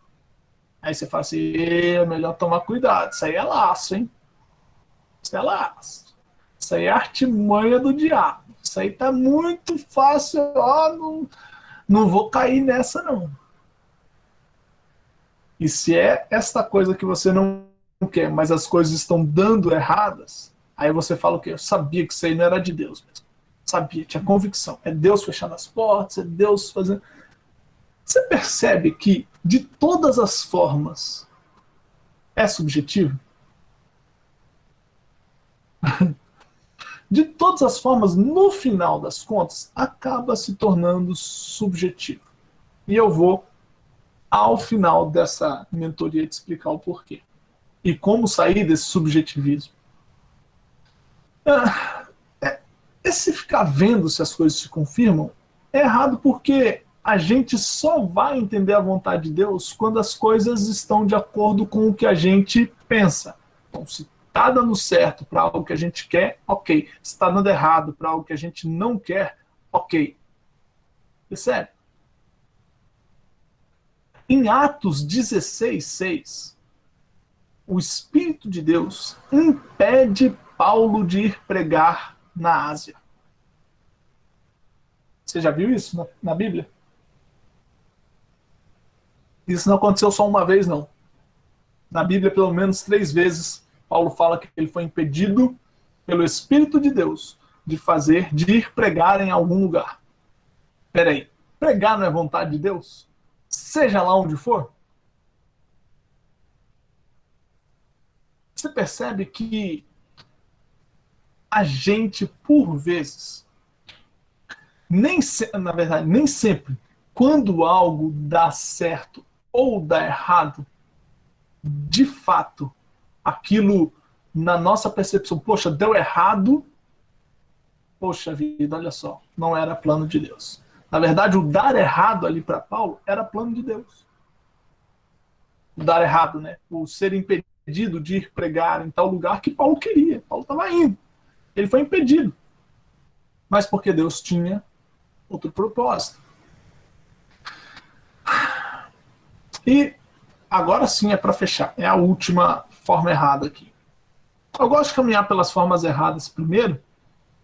aí você fala assim, é melhor tomar cuidado. Isso aí é laço, hein? Isso é laço. Isso aí é artimanha do diabo. Isso aí tá muito fácil. Ó, não vou cair nessa, não. E se é esta coisa que você não quer, mas as coisas estão dando erradas, aí você fala o quê? Eu sabia que isso aí não era de Deus mesmo. Sabia, tinha convicção. É Deus fechando as portas, é Deus fazendo... Você percebe que, de todas as formas, é subjetivo? De todas as formas, no final das contas, acaba se tornando subjetivo. E eu vou, ao final dessa mentoria, te explicar o porquê. E como sair desse subjetivismo. Esse ficar vendo se as coisas se confirmam é errado porque a gente só vai entender a vontade de Deus quando as coisas estão de acordo com o que a gente pensa. Então, se está dando certo para algo que a gente quer, ok. Se está dando errado para algo que a gente não quer, ok. Percebe? Em Atos 16:6, o Espírito de Deus impede Paulo de ir pregar na Ásia. Você já viu isso na Bíblia? Isso não aconteceu só uma vez, não. Na Bíblia, pelo menos 3 vezes, Paulo fala que ele foi impedido pelo Espírito de Deus de ir pregar em algum lugar. Peraí, pregar não é vontade de Deus? Seja lá onde for? Você percebe que a gente, por vezes, na verdade, nem sempre, quando algo dá certo ou dá errado, de fato, aquilo, na nossa percepção, poxa, deu errado, poxa vida, olha só, não era plano de Deus. Na verdade, o dar errado ali para Paulo era plano de Deus. O dar errado, né? O ser impedido de ir pregar em tal lugar que Paulo queria. Paulo estava indo. Ele foi impedido. Mas porque Deus tinha outro propósito. E agora sim é para fechar. É a última forma errada aqui. Eu gosto de caminhar pelas formas erradas primeiro,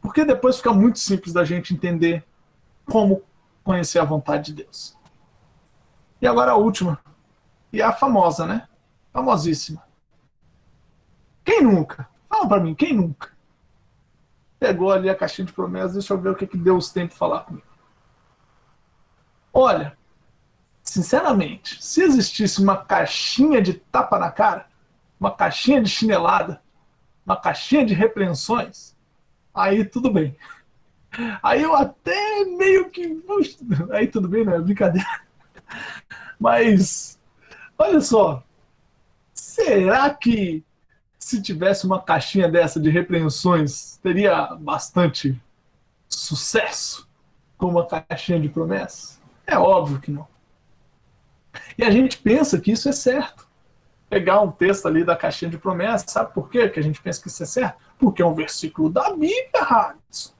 porque depois fica muito simples da gente entender como conhecer a vontade de Deus. E agora a última. E é a famosa, né? Famosíssima. Quem nunca? Fala para mim, quem nunca? Pegou ali a caixinha de promessas, deixa eu ver o que Deus tem para falar comigo. Olha, sinceramente, se existisse uma caixinha de tapa na cara, uma caixinha de chinelada, uma caixinha de repreensões, aí tudo bem. Aí eu até meio que... Aí tudo bem, não é brincadeira. Mas, olha só, será que se tivesse uma caixinha dessa de repreensões, teria bastante sucesso com uma caixinha de promessas? É óbvio que não. E a gente pensa que isso é certo. Pegar um texto ali da caixinha de promessas, sabe por quê que a gente pensa que isso é certo? Porque é um versículo da Bíblia, Radisson.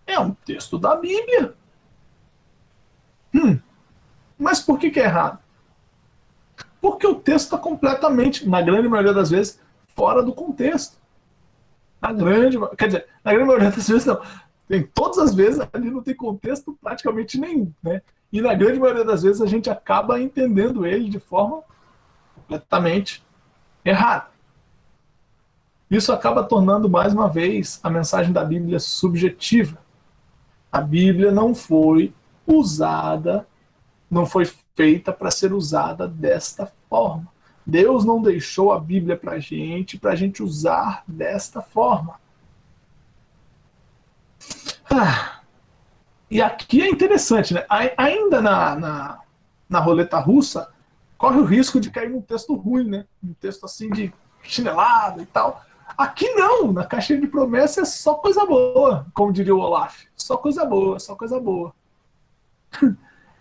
É um texto da Bíblia. Mas por que é errado? Porque o texto está completamente, na grande maioria das vezes, fora do contexto. Na grande maioria das vezes não. Tem todas as vezes ali não tem contexto praticamente nenhum, né? E na grande maioria das vezes a gente acaba entendendo ele de forma completamente errada. Isso acaba tornando mais uma vez a mensagem da Bíblia subjetiva. A Bíblia não foi usada, não foi feita para ser usada desta forma. Deus não deixou a Bíblia para a gente usar desta forma. E aqui é interessante, né? Ainda na roleta russa, corre o risco de cair num texto ruim, né? Um texto assim de chinelada e tal. Aqui não, na caixinha de promessa é só coisa boa, como diria o Olaf. Só coisa boa, só coisa boa.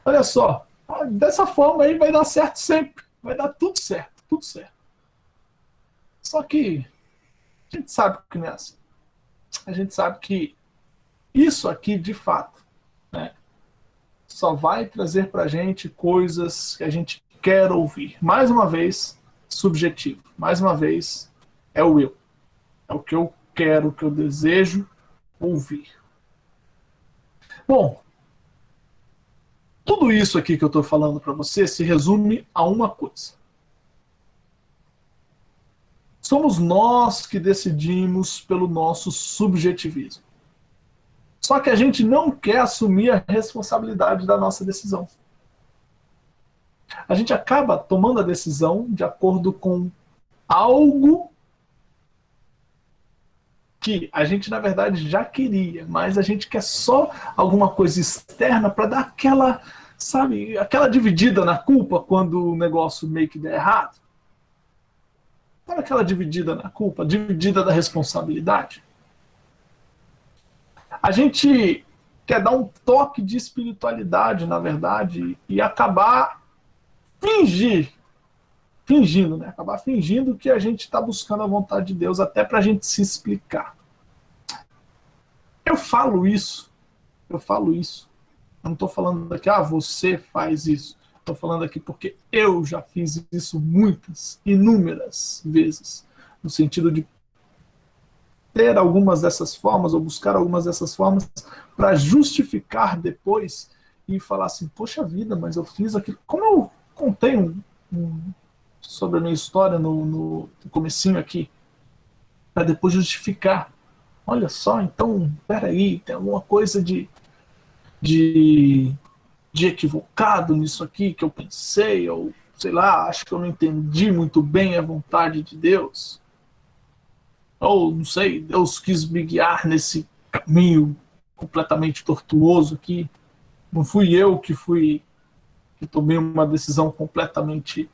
Olha só, dessa forma aí vai dar certo sempre. Vai dar tudo certo, tudo certo. Só que a gente sabe que não é assim. A gente sabe que isso aqui, de fato, né, só vai trazer pra gente coisas que a gente quer ouvir. Mais uma vez, subjetivo. Mais uma vez, é o eu. É o que eu quero, o que eu desejo ouvir. Bom, tudo isso aqui que eu estou falando para você se resume a uma coisa. Somos nós que decidimos pelo nosso subjetivismo. Só que a gente não quer assumir a responsabilidade da nossa decisão. A gente acaba tomando a decisão de acordo com algo que a gente, na verdade, já queria, mas a gente quer só alguma coisa externa para dar aquela, sabe, aquela dividida na culpa quando o negócio meio que der errado. Sabe aquela dividida na culpa, dividida da responsabilidade? A gente quer dar um toque de espiritualidade, na verdade, e acabar fingindo, né? Acabar fingindo que a gente está buscando a vontade de Deus até para a gente se explicar. Eu falo isso. Eu não estou falando aqui, você faz isso. Estou falando aqui porque eu já fiz isso muitas, inúmeras vezes, no sentido de ter algumas dessas formas, ou buscar algumas dessas formas, para justificar depois e falar assim, poxa vida, mas eu fiz aquilo. Como eu contei sobre a minha história no comecinho aqui, para depois justificar. Olha só, então, peraí, tem alguma coisa de equivocado nisso aqui que eu pensei, ou sei lá, acho que eu não entendi muito bem a vontade de Deus. Ou, não sei, Deus quis me guiar nesse caminho completamente tortuoso aqui. Não fui eu que tomei uma decisão completamente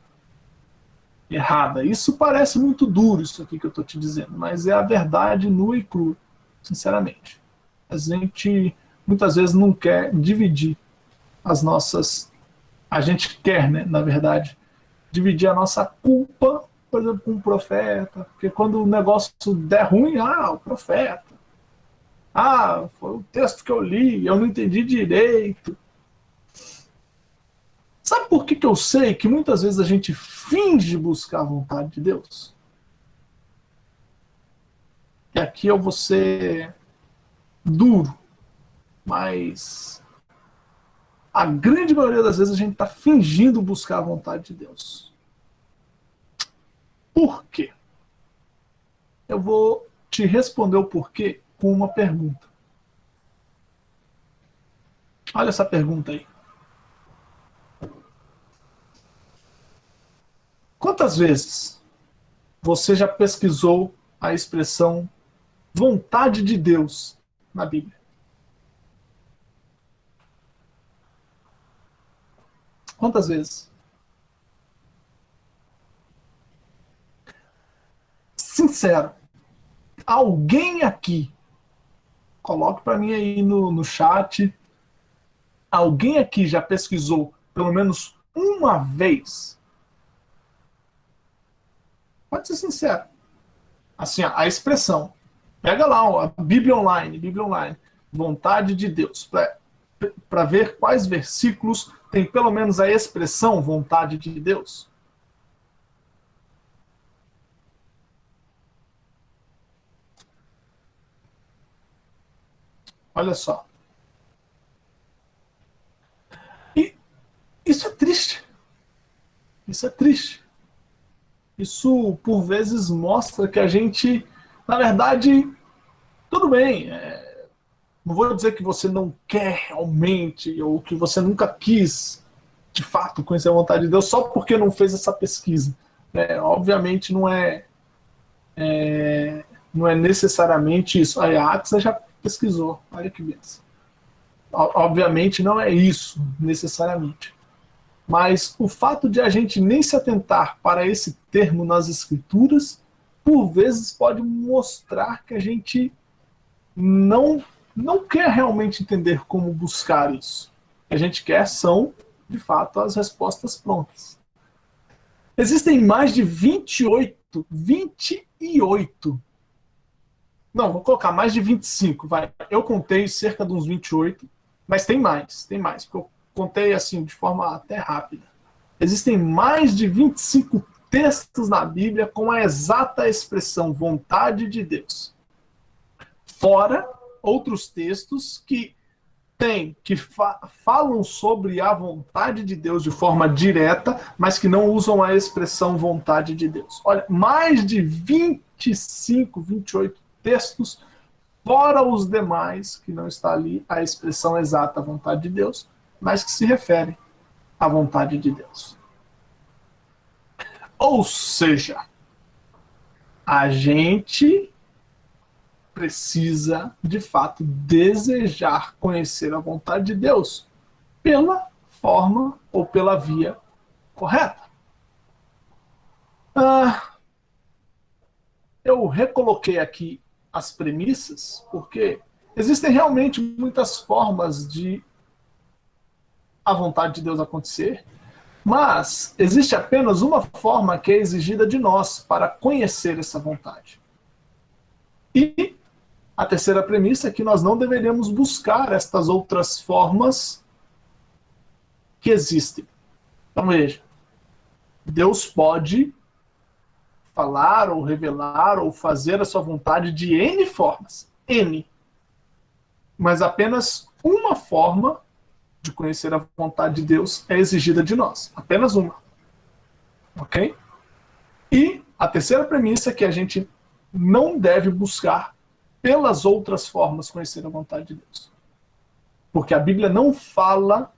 errada. Isso parece muito duro, isso aqui que eu estou te dizendo, mas é a verdade nua e crua, sinceramente. A gente muitas vezes não quer dividir as nossas... A gente quer, né, na verdade, dividir a nossa culpa, por exemplo, com o profeta, porque quando o negócio der ruim, o profeta. Foi o texto que eu li, eu não entendi direito. Sabe por que eu sei que muitas vezes a gente finge buscar a vontade de Deus? E aqui eu vou ser duro, mas a grande maioria das vezes a gente está fingindo buscar a vontade de Deus. Por quê? Eu vou te responder o porquê com uma pergunta. Olha essa pergunta aí. Quantas vezes você já pesquisou a expressão vontade de Deus na Bíblia? Quantas vezes? Sincero, alguém aqui, coloque para mim aí no chat, alguém aqui já pesquisou pelo menos uma vez? Pode ser sincero. Assim, a expressão. Pega lá a Bíblia Online, vontade de Deus, para ver quais versículos tem pelo menos a expressão vontade de Deus. Olha só. E isso é triste. Isso é triste. Isso, por vezes, mostra que a gente, na verdade, tudo bem. Não vou dizer que você não quer realmente, ou que você nunca quis, de fato, conhecer a vontade de Deus só porque não fez essa pesquisa. Obviamente, não é necessariamente isso. A Axa já pesquisou. Olha que beleza. Obviamente, não é isso, necessariamente. Mas o fato de a gente nem se atentar para esse termo nas escrituras, por vezes pode mostrar que a gente não quer realmente entender como buscar isso. O que a gente quer são, de fato, as respostas prontas. Existem mais de 28, não, vou colocar mais de 25, vai. Eu contei cerca de uns 28, mas tem mais, porque eu contei assim de forma até rápida. Existem mais de 25 textos na Bíblia com a exata expressão vontade de Deus. Fora outros textos que falam sobre a vontade de Deus de forma direta, mas que não usam a expressão vontade de Deus. Olha, mais de 25, 28 textos, fora os demais, que não está ali a expressão exata vontade de Deus, mas que se referem à vontade de Deus. Ou seja, a gente precisa, de fato, desejar conhecer a vontade de Deus pela forma ou pela via correta. Eu recoloquei aqui as premissas porque existem realmente muitas formas de a vontade de Deus acontecer, mas existe apenas uma forma que é exigida de nós para conhecer essa vontade. E a terceira premissa é que nós não deveríamos buscar estas outras formas que existem. Então veja, Deus pode falar ou revelar ou fazer a sua vontade de N formas. N. Mas apenas uma forma de conhecer a vontade de Deus é exigida de nós. Apenas uma. Ok? E a terceira premissa é que a gente não deve buscar pelas outras formas conhecer a vontade de Deus. Porque a Bíblia não fala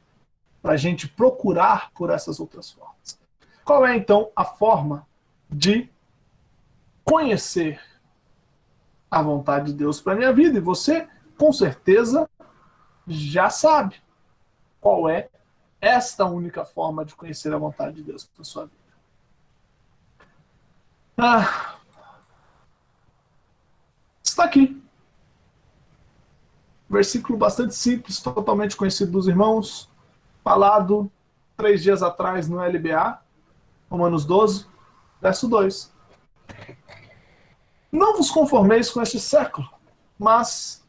para a gente procurar por essas outras formas. Qual é, então, a forma de conhecer a vontade de Deus para a minha vida? E você, com certeza, já sabe qual é esta única forma de conhecer a vontade de Deus para a sua vida. Está aqui. Versículo bastante simples, totalmente conhecido dos irmãos, falado 3 dias atrás no LBA, Romanos 12, verso 2. Não vos conformeis com este século, mas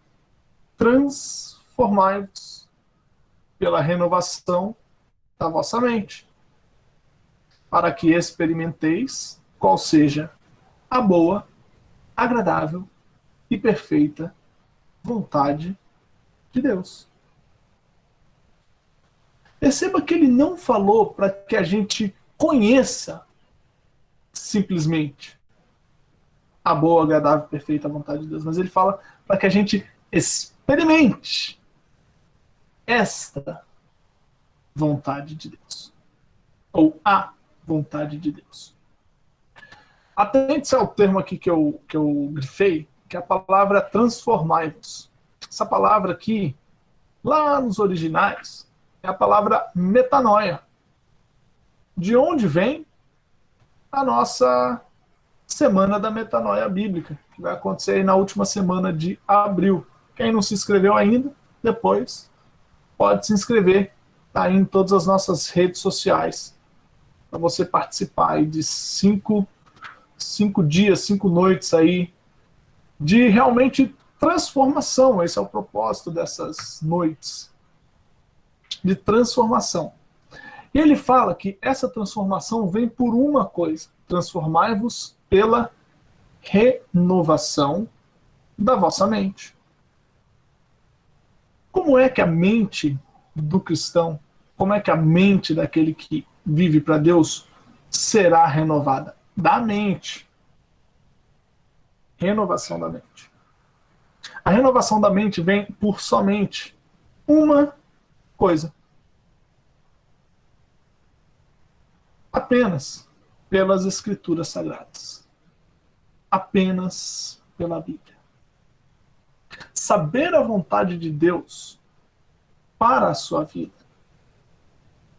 transformai-vos pela renovação da vossa mente, para que experimenteis qual seja a boa, agradável e perfeita vontade de Deus. Perceba que ele não falou para que a gente conheça simplesmente a boa, agradável e perfeita vontade de Deus, mas ele fala para que a gente experimente esta vontade de Deus, ou a vontade de Deus. Atente-se ao termo aqui que eu grifei, que é a palavra transformai-vos. Essa palavra aqui, lá nos originais, é a palavra metanoia. De onde vem a nossa semana da metanoia bíblica, que vai acontecer aí na última semana de abril. Quem não se inscreveu ainda, depois pode se inscrever. Está aí em todas as nossas redes sociais, para você participar aí de 5 dias, 5 noites aí, de realmente transformação. Esse é o propósito dessas noites, de transformação. E ele fala que essa transformação vem por uma coisa: transformai-vos pela renovação da vossa mente. Como é que a mente do cristão, como é que a mente daquele que vive para Deus será renovada? Da mente. Renovação da mente. A renovação da mente vem por somente uma coisa: apenas pelas Escrituras Sagradas. Apenas pela Bíblia. Saber a vontade de Deus para a sua vida,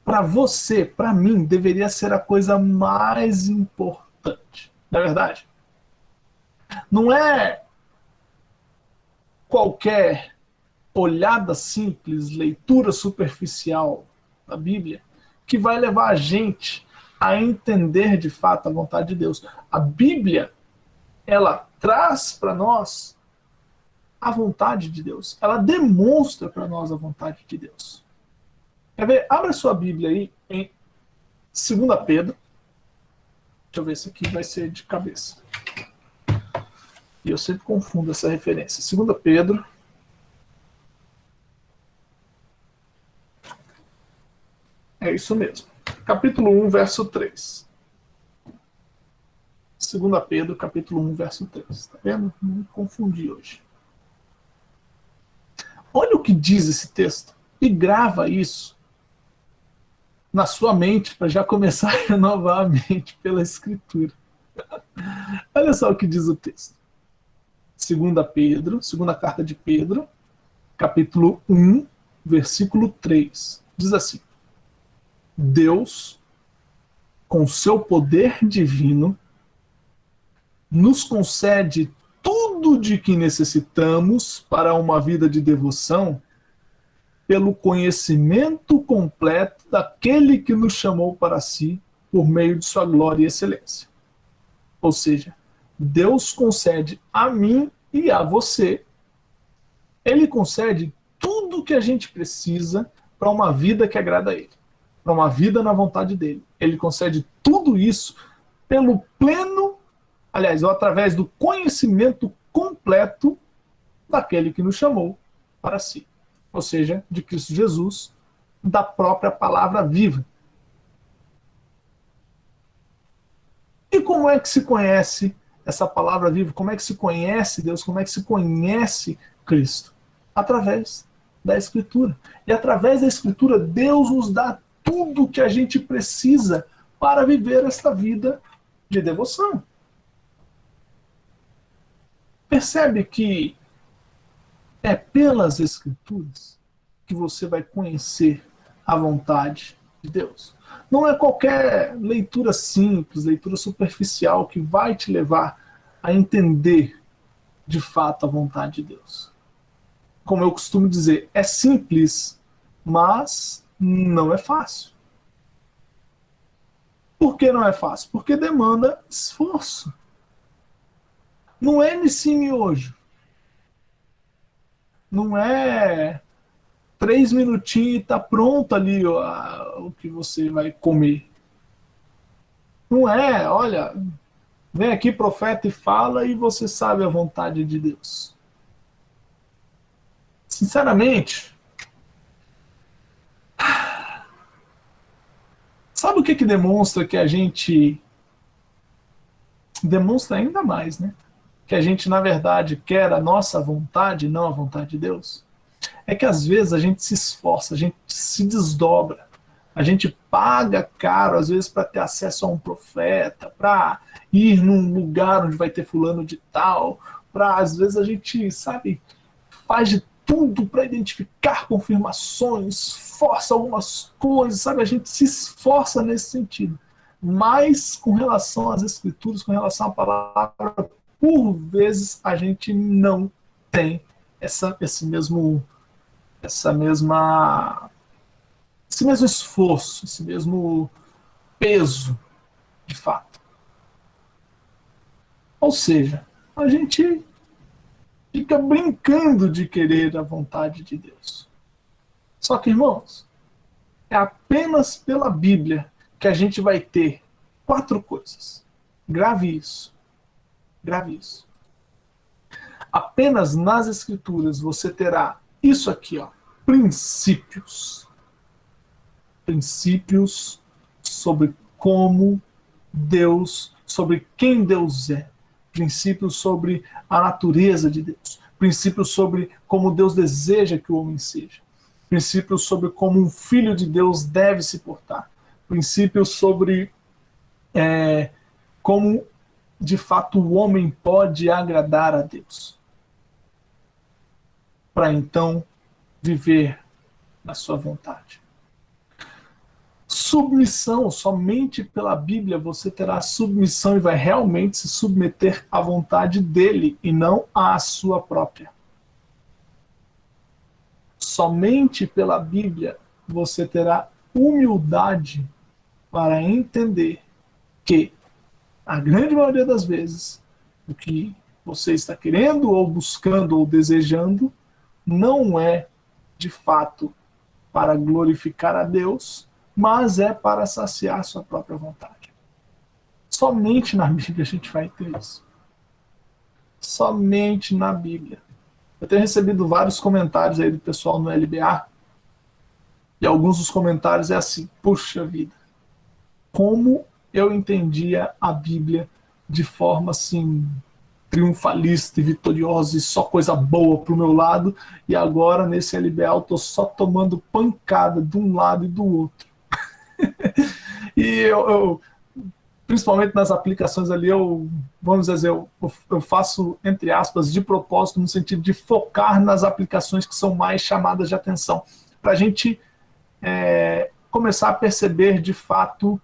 para você, para mim, deveria ser a coisa mais importante. Não é verdade? Não é qualquer olhada simples, leitura superficial da Bíblia que vai levar a gente a entender de fato a vontade de Deus. A Bíblia, ela traz para nós a vontade de Deus. Ela demonstra para nós a vontade de Deus. Quer ver? Abra sua Bíblia aí em 2 Pedro. Deixa eu ver se aqui vai ser de cabeça. E eu sempre confundo essa referência. 2 Pedro. É isso mesmo. Capítulo 1, verso 3. 2 Pedro, capítulo 1, verso 3. Tá vendo? Não me confundi hoje. Olha o que diz esse texto e grava isso na sua mente para já começar a renovar a mente pela Escritura. Olha só o que diz o texto. 2 Pedro, segunda carta de Pedro, capítulo 1, versículo 3. Diz assim: Deus, com seu poder divino, nos concede tudo de que necessitamos para uma vida de devoção, pelo conhecimento completo daquele que nos chamou para si por meio de sua glória e excelência. Ou seja, Deus concede a mim e a você, Ele concede tudo que a gente precisa para uma vida que agrada a Ele, para uma vida na vontade dEle. Ele concede tudo isso pelo pleno, aliás, ou através do conhecimento completo daquele que nos chamou para si. Ou seja, de Cristo Jesus, da própria palavra viva. E como é que se conhece essa palavra viva? Como é que se conhece Deus? Como é que se conhece Cristo? Através da Escritura. E através da Escritura, Deus nos dá tudo o que a gente precisa para viver esta vida de devoção. Percebe que é pelas Escrituras que você vai conhecer a vontade de Deus. Não é qualquer leitura simples, leitura superficial que vai te levar a entender de fato a vontade de Deus. como eu costumo dizer, é simples, mas não é fácil. Por que não é fácil? Porque demanda esforço. Não é nesse miojo. Não é 3 minutinhos e tá pronto ali o que você vai comer. Não é, olha, vem aqui profeta e fala e você sabe a vontade de Deus. Sinceramente, sabe o que demonstra que a gente demonstra ainda mais, né? Que a gente, na verdade, quer a nossa vontade, não a vontade de Deus? É que às vezes a gente se esforça, a gente se desdobra, a gente paga caro, às vezes, para ter acesso a um profeta, para ir num lugar onde vai ter fulano de tal, para, às vezes, a gente, sabe, faz de tudo para identificar confirmações, força algumas coisas, sabe? A gente se esforça nesse sentido. Mas, com relação às escrituras, com relação à palavra, por vezes a gente não tem esse mesmo esforço, esse mesmo peso, de fato. Ou seja, a gente fica brincando de querer a vontade de Deus. Só que, irmãos, é apenas pela Bíblia que a gente vai ter 4 coisas. Grave isso. Grave isso. Apenas nas Escrituras você terá isso aqui, ó, princípios. Princípios sobre como Deus, sobre quem Deus é. Princípios sobre a natureza de Deus. Princípios sobre como Deus deseja que o homem seja. Princípios sobre como um filho de Deus deve se portar. Princípios sobre como, de fato, o homem pode agradar a Deus. Para então viver na sua vontade. Submissão, somente pela Bíblia você terá submissão e vai realmente se submeter à vontade dele e não à sua própria. Somente pela Bíblia você terá humildade para entender que, a grande maioria das vezes, o que você está querendo ou buscando ou desejando não é, de fato, para glorificar a Deus, mas é para saciar sua própria vontade. Somente na Bíblia a gente vai ter isso. Somente na Bíblia. Eu tenho recebido vários comentários aí do pessoal no LBA, e alguns dos comentários é assim: puxa vida, como eu entendia a Bíblia de forma assim triunfalista e vitoriosa e só coisa boa pro meu lado, e agora nesse LBA eu tô só tomando pancada de um lado e do outro. E eu principalmente nas aplicações ali, vamos dizer, eu faço, entre aspas, de propósito, no sentido de focar nas aplicações que são mais chamadas de atenção, para a gente começar a perceber, de fato,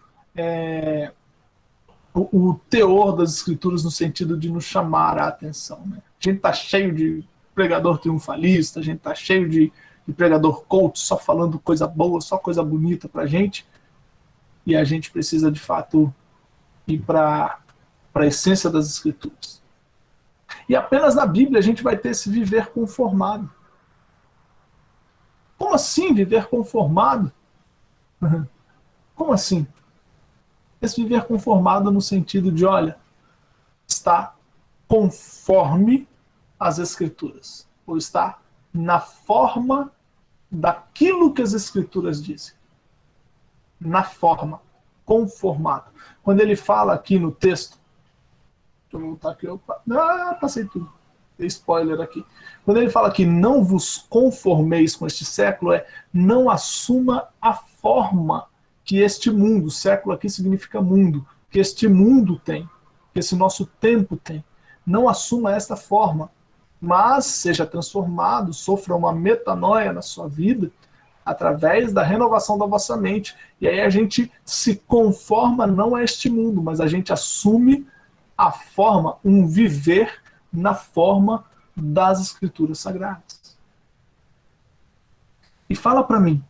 o teor das escrituras no sentido de nos chamar a atenção. Né? A gente está cheio de pregador triunfalista, a gente está cheio de pregador coach, só falando coisa boa, só coisa bonita para a gente, e a gente precisa, de fato, ir para a essência das escrituras. E apenas na Bíblia a gente vai ter esse viver conformado. Como assim viver conformado? Como assim? Esse viver conformado no sentido de, olha, está conforme as Escrituras, ou está na forma daquilo que as Escrituras dizem. Na forma, conformado. Quando ele fala aqui no texto, deixa eu voltar aqui, passei tudo, tem spoiler aqui. Quando ele fala que não vos conformeis com este século, não assuma a forma que este mundo, século aqui significa mundo, que este mundo tem, que esse nosso tempo tem. Não assuma esta forma, mas seja transformado, sofra uma metanoia na sua vida, através da renovação da vossa mente. E aí a gente se conforma não a este mundo, mas a gente assume a forma, um viver na forma das Escrituras Sagradas. E fala para mim,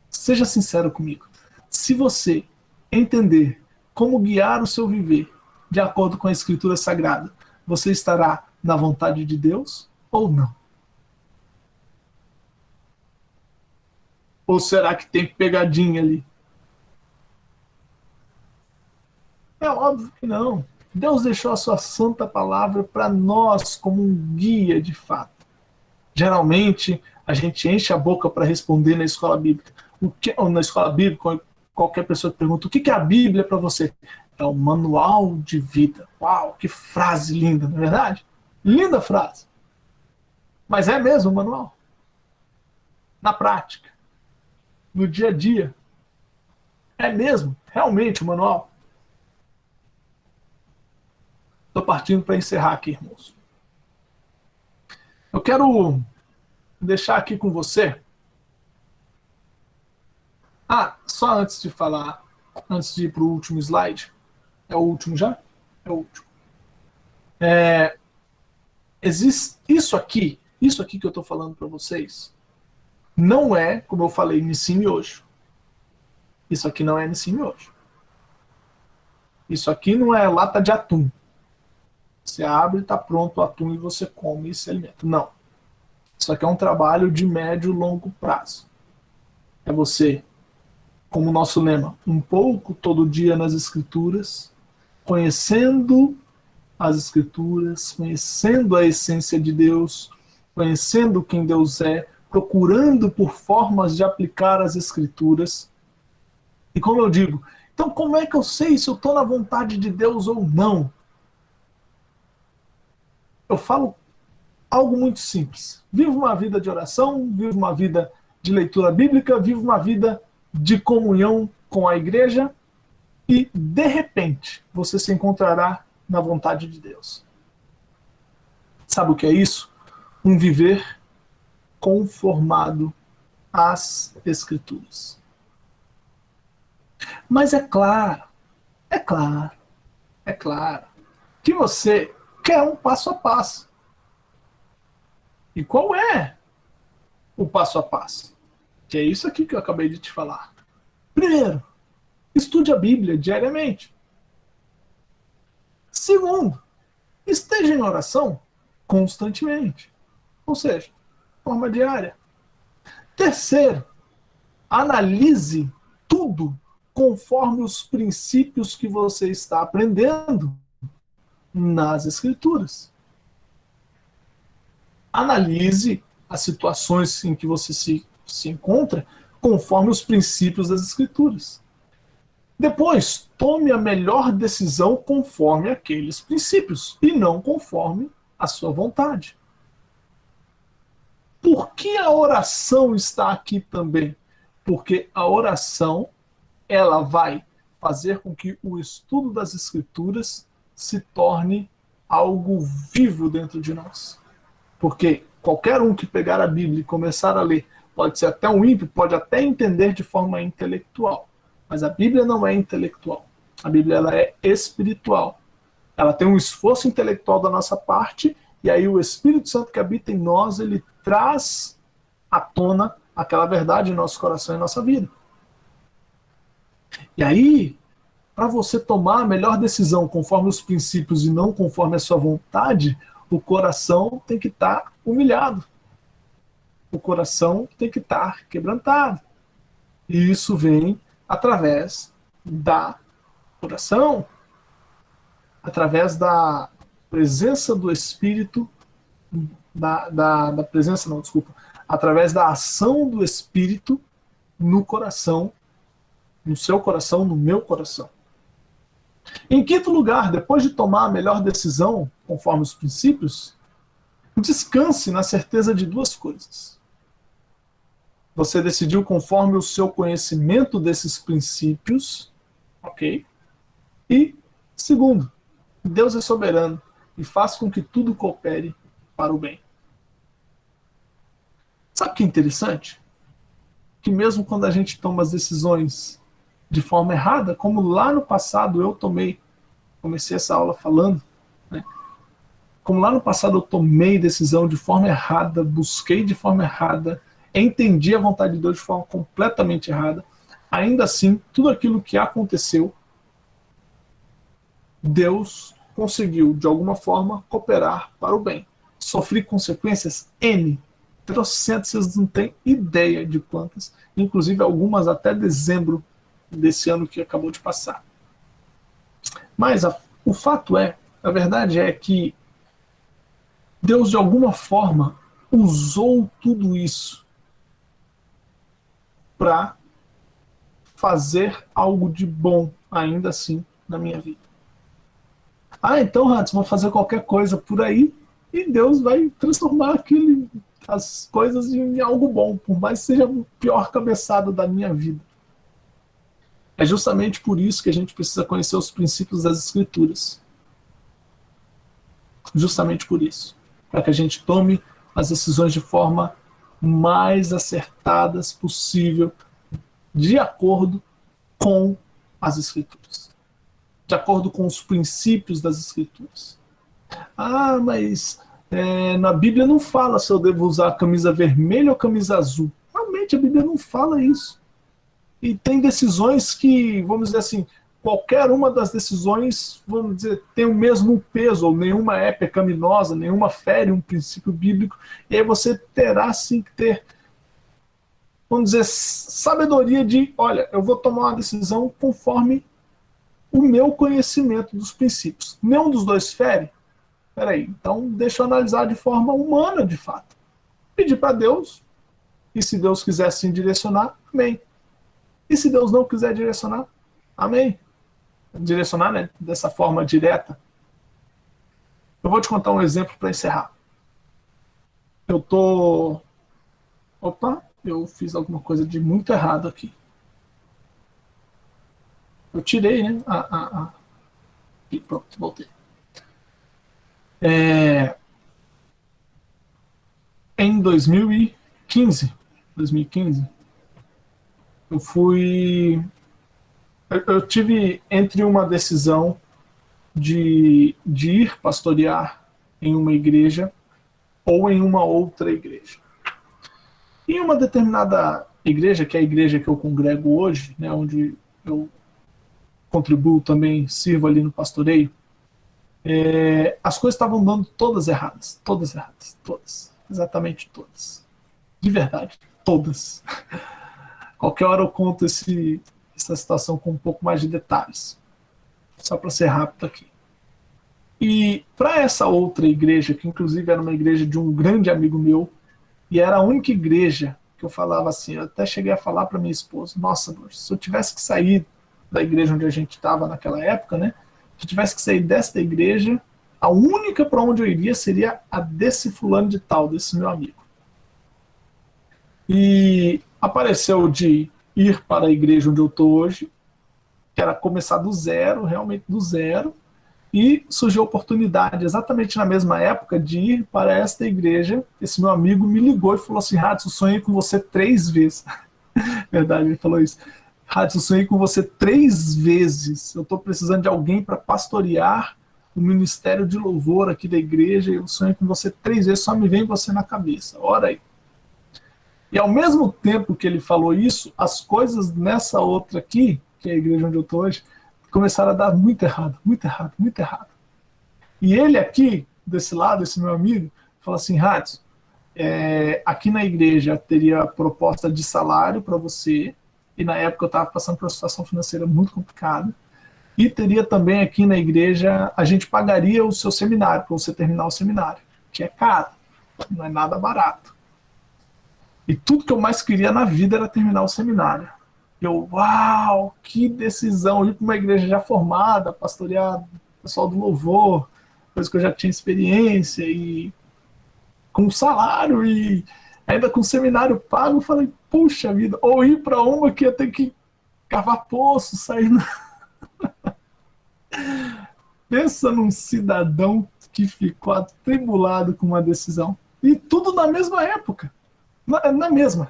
seja sincero comigo, se você entender como guiar o seu viver de acordo com a Escritura Sagrada, você estará na vontade de Deus ou não? Ou será que tem pegadinha ali? É óbvio que não. Deus deixou a sua santa palavra para nós como um guia de fato. Geralmente, a gente enche a boca para responder na escola bíblica. Ou na escola bíblica, qualquer pessoa que pergunta, o que é a Bíblia para você? É o manual de vida. Uau, que frase linda, não é verdade? Linda frase. Mas é mesmo o manual? Na prática, no dia a dia, é mesmo, realmente o manual? Estou partindo para encerrar aqui, irmãos. Eu quero deixar aqui com você. Só antes de falar, antes de ir para o último slide. É o último já? É o último. Existe isso aqui que eu estou falando para vocês, não é, como eu falei, Nissim Miojo. Isso aqui não é Nissim Miojo. Isso aqui não é lata de atum. Você abre e está pronto o atum e você come e se alimenta. Não. Isso aqui é um trabalho de médio e longo prazo. É você, como o nosso lema, um pouco todo dia nas Escrituras, conhecendo as Escrituras, conhecendo a essência de Deus, conhecendo quem Deus é, procurando por formas de aplicar as Escrituras. E como eu digo, então como é que eu sei se eu estou na vontade de Deus ou não? Eu falo algo muito simples. Viva uma vida de oração, viva uma vida de leitura bíblica, viva uma vida de comunhão com a igreja e, de repente, você se encontrará na vontade de Deus. Sabe o que é isso? Um viver conformado às Escrituras. Mas é claro que você quer um passo a passo. E qual é o passo a passo? Que é isso aqui que eu acabei de te falar. Primeiro, estude a Bíblia diariamente. Segundo, esteja em oração constantemente. Ou seja, de forma diária. Terceiro, analise tudo conforme os princípios que você está aprendendo nas Escrituras. Analise as situações em que você se encontra conforme os princípios das Escrituras. Depois, tome a melhor decisão conforme aqueles princípios e não conforme a sua vontade. Por que a oração está aqui também? Porque a oração, ela vai fazer com que o estudo das Escrituras se torne algo vivo dentro de nós. Porque qualquer um que pegar a Bíblia e começar a ler, pode ser até um ímpio, pode até entender de forma intelectual. Mas a Bíblia não é intelectual. A Bíblia ela é espiritual. Ela tem um esforço intelectual da nossa parte, e aí o Espírito Santo que habita em nós, ele traz à tona aquela verdade em nosso coração e em nossa vida. E aí, para você tomar a melhor decisão conforme os princípios e não conforme a sua vontade, o coração tem que estar humilhado. O coração tem que estar quebrantado. E isso vem através da oração, através da presença do Espírito, através da ação do Espírito no coração, no seu coração, no meu coração. Em quinto lugar, depois de tomar a melhor decisão, conforme os princípios, descanse na certeza de duas coisas. Você decidiu conforme o seu conhecimento desses princípios, ok? E, segundo, Deus é soberano e faz com que tudo coopere para o bem. Sabe o que é interessante? Que mesmo quando a gente toma as decisões de forma errada, como lá no passado eu comecei essa aula falando, né? Como lá no passado eu tomei decisão de forma errada, busquei de forma errada, entendi a vontade de Deus de forma completamente errada, ainda assim, tudo aquilo que aconteceu, Deus conseguiu, de alguma forma, cooperar para o bem. Sofri consequências N, trocentas, vocês não têm ideia de quantas, inclusive algumas até dezembro desse ano que acabou de passar. Mas o fato é, a verdade é que Deus, de alguma forma, usou tudo isso para fazer algo de bom, ainda assim, na minha vida. Então, Hans, vou fazer qualquer coisa por aí e Deus vai transformar as coisas em algo bom, por mais que seja o pior cabeçado da minha vida. É justamente por isso que a gente precisa conhecer os princípios das Escrituras. Justamente por isso. Para que a gente tome as decisões de forma mais acertadas possível, de acordo com as Escrituras. De acordo com os princípios das Escrituras. Mas na Bíblia não fala se eu devo usar a camisa vermelha ou camisa azul. Realmente a Bíblia não fala isso. E tem decisões que, vamos dizer assim, qualquer uma das decisões, vamos dizer, tem o mesmo peso, ou nenhuma é pecaminosa, nenhuma fere um princípio bíblico, e aí você terá sim que ter, vamos dizer, sabedoria de, olha, eu vou tomar uma decisão conforme o meu conhecimento dos princípios. Nenhum dos dois fere? Peraí, então deixa eu analisar de forma humana, de fato. Pedir para Deus, e se Deus quiser assim direcionar, amém. E se Deus não quiser direcionar, amém. Direcionar, né, dessa forma direta. Eu vou te contar um exemplo para encerrar. Eu fiz alguma coisa de muito errado aqui. Eu tirei, né? E pronto, voltei. Em 2015, eu tive entre uma decisão de ir pastorear em uma igreja ou em uma outra igreja. Em uma determinada igreja, que é a igreja que eu congrego hoje, né, onde eu contribuo também, sirvo ali no pastoreio, as coisas estavam dando todas erradas, exatamente todas. De verdade, todas. Qualquer hora eu conto essa situação com um pouco mais de detalhes. Só para ser rápido aqui. E para essa outra igreja, que inclusive era uma igreja de um grande amigo meu, e era a única igreja que eu falava assim, eu até cheguei a falar para minha esposa, nossa, se eu tivesse que sair da igreja onde a gente estava naquela época, né? Se eu tivesse que sair desta igreja, a única para onde eu iria seria a desse fulano de tal, desse meu amigo. E apareceu de ir para a igreja onde eu estou hoje, que era começar do zero, realmente do zero, e surgiu a oportunidade, exatamente na mesma época, de ir para esta igreja. Esse meu amigo me ligou e falou assim, Radson, eu sonhei com você 3 vezes. Verdade, ele falou isso. Radson, eu sonhei com você 3 vezes. Eu estou precisando de alguém para pastorear o ministério de louvor aqui da igreja, e eu sonhei com você 3 vezes, só me vem você na cabeça. Ora aí. E ao mesmo tempo que ele falou isso, as coisas nessa outra aqui, que é a igreja onde eu estou hoje, começaram a dar muito errado. E ele aqui, desse lado, esse meu amigo, falou assim, Radson, aqui na igreja teria proposta de salário para você, e na época eu estava passando por uma situação financeira muito complicada, e teria também aqui na igreja, a gente pagaria o seu seminário, para você terminar o seminário, que é caro, não é nada barato. E tudo que eu mais queria na vida era terminar o seminário. Uau, que decisão, ir para uma igreja já formada, pastorear o pessoal do louvor, coisa que eu já tinha experiência, e com salário, e ainda com seminário pago, eu falei, puxa vida, ou ir para uma que ia ter que cavar poço, sair... Pensa num cidadão que ficou atribulado com uma decisão. E tudo na mesma época.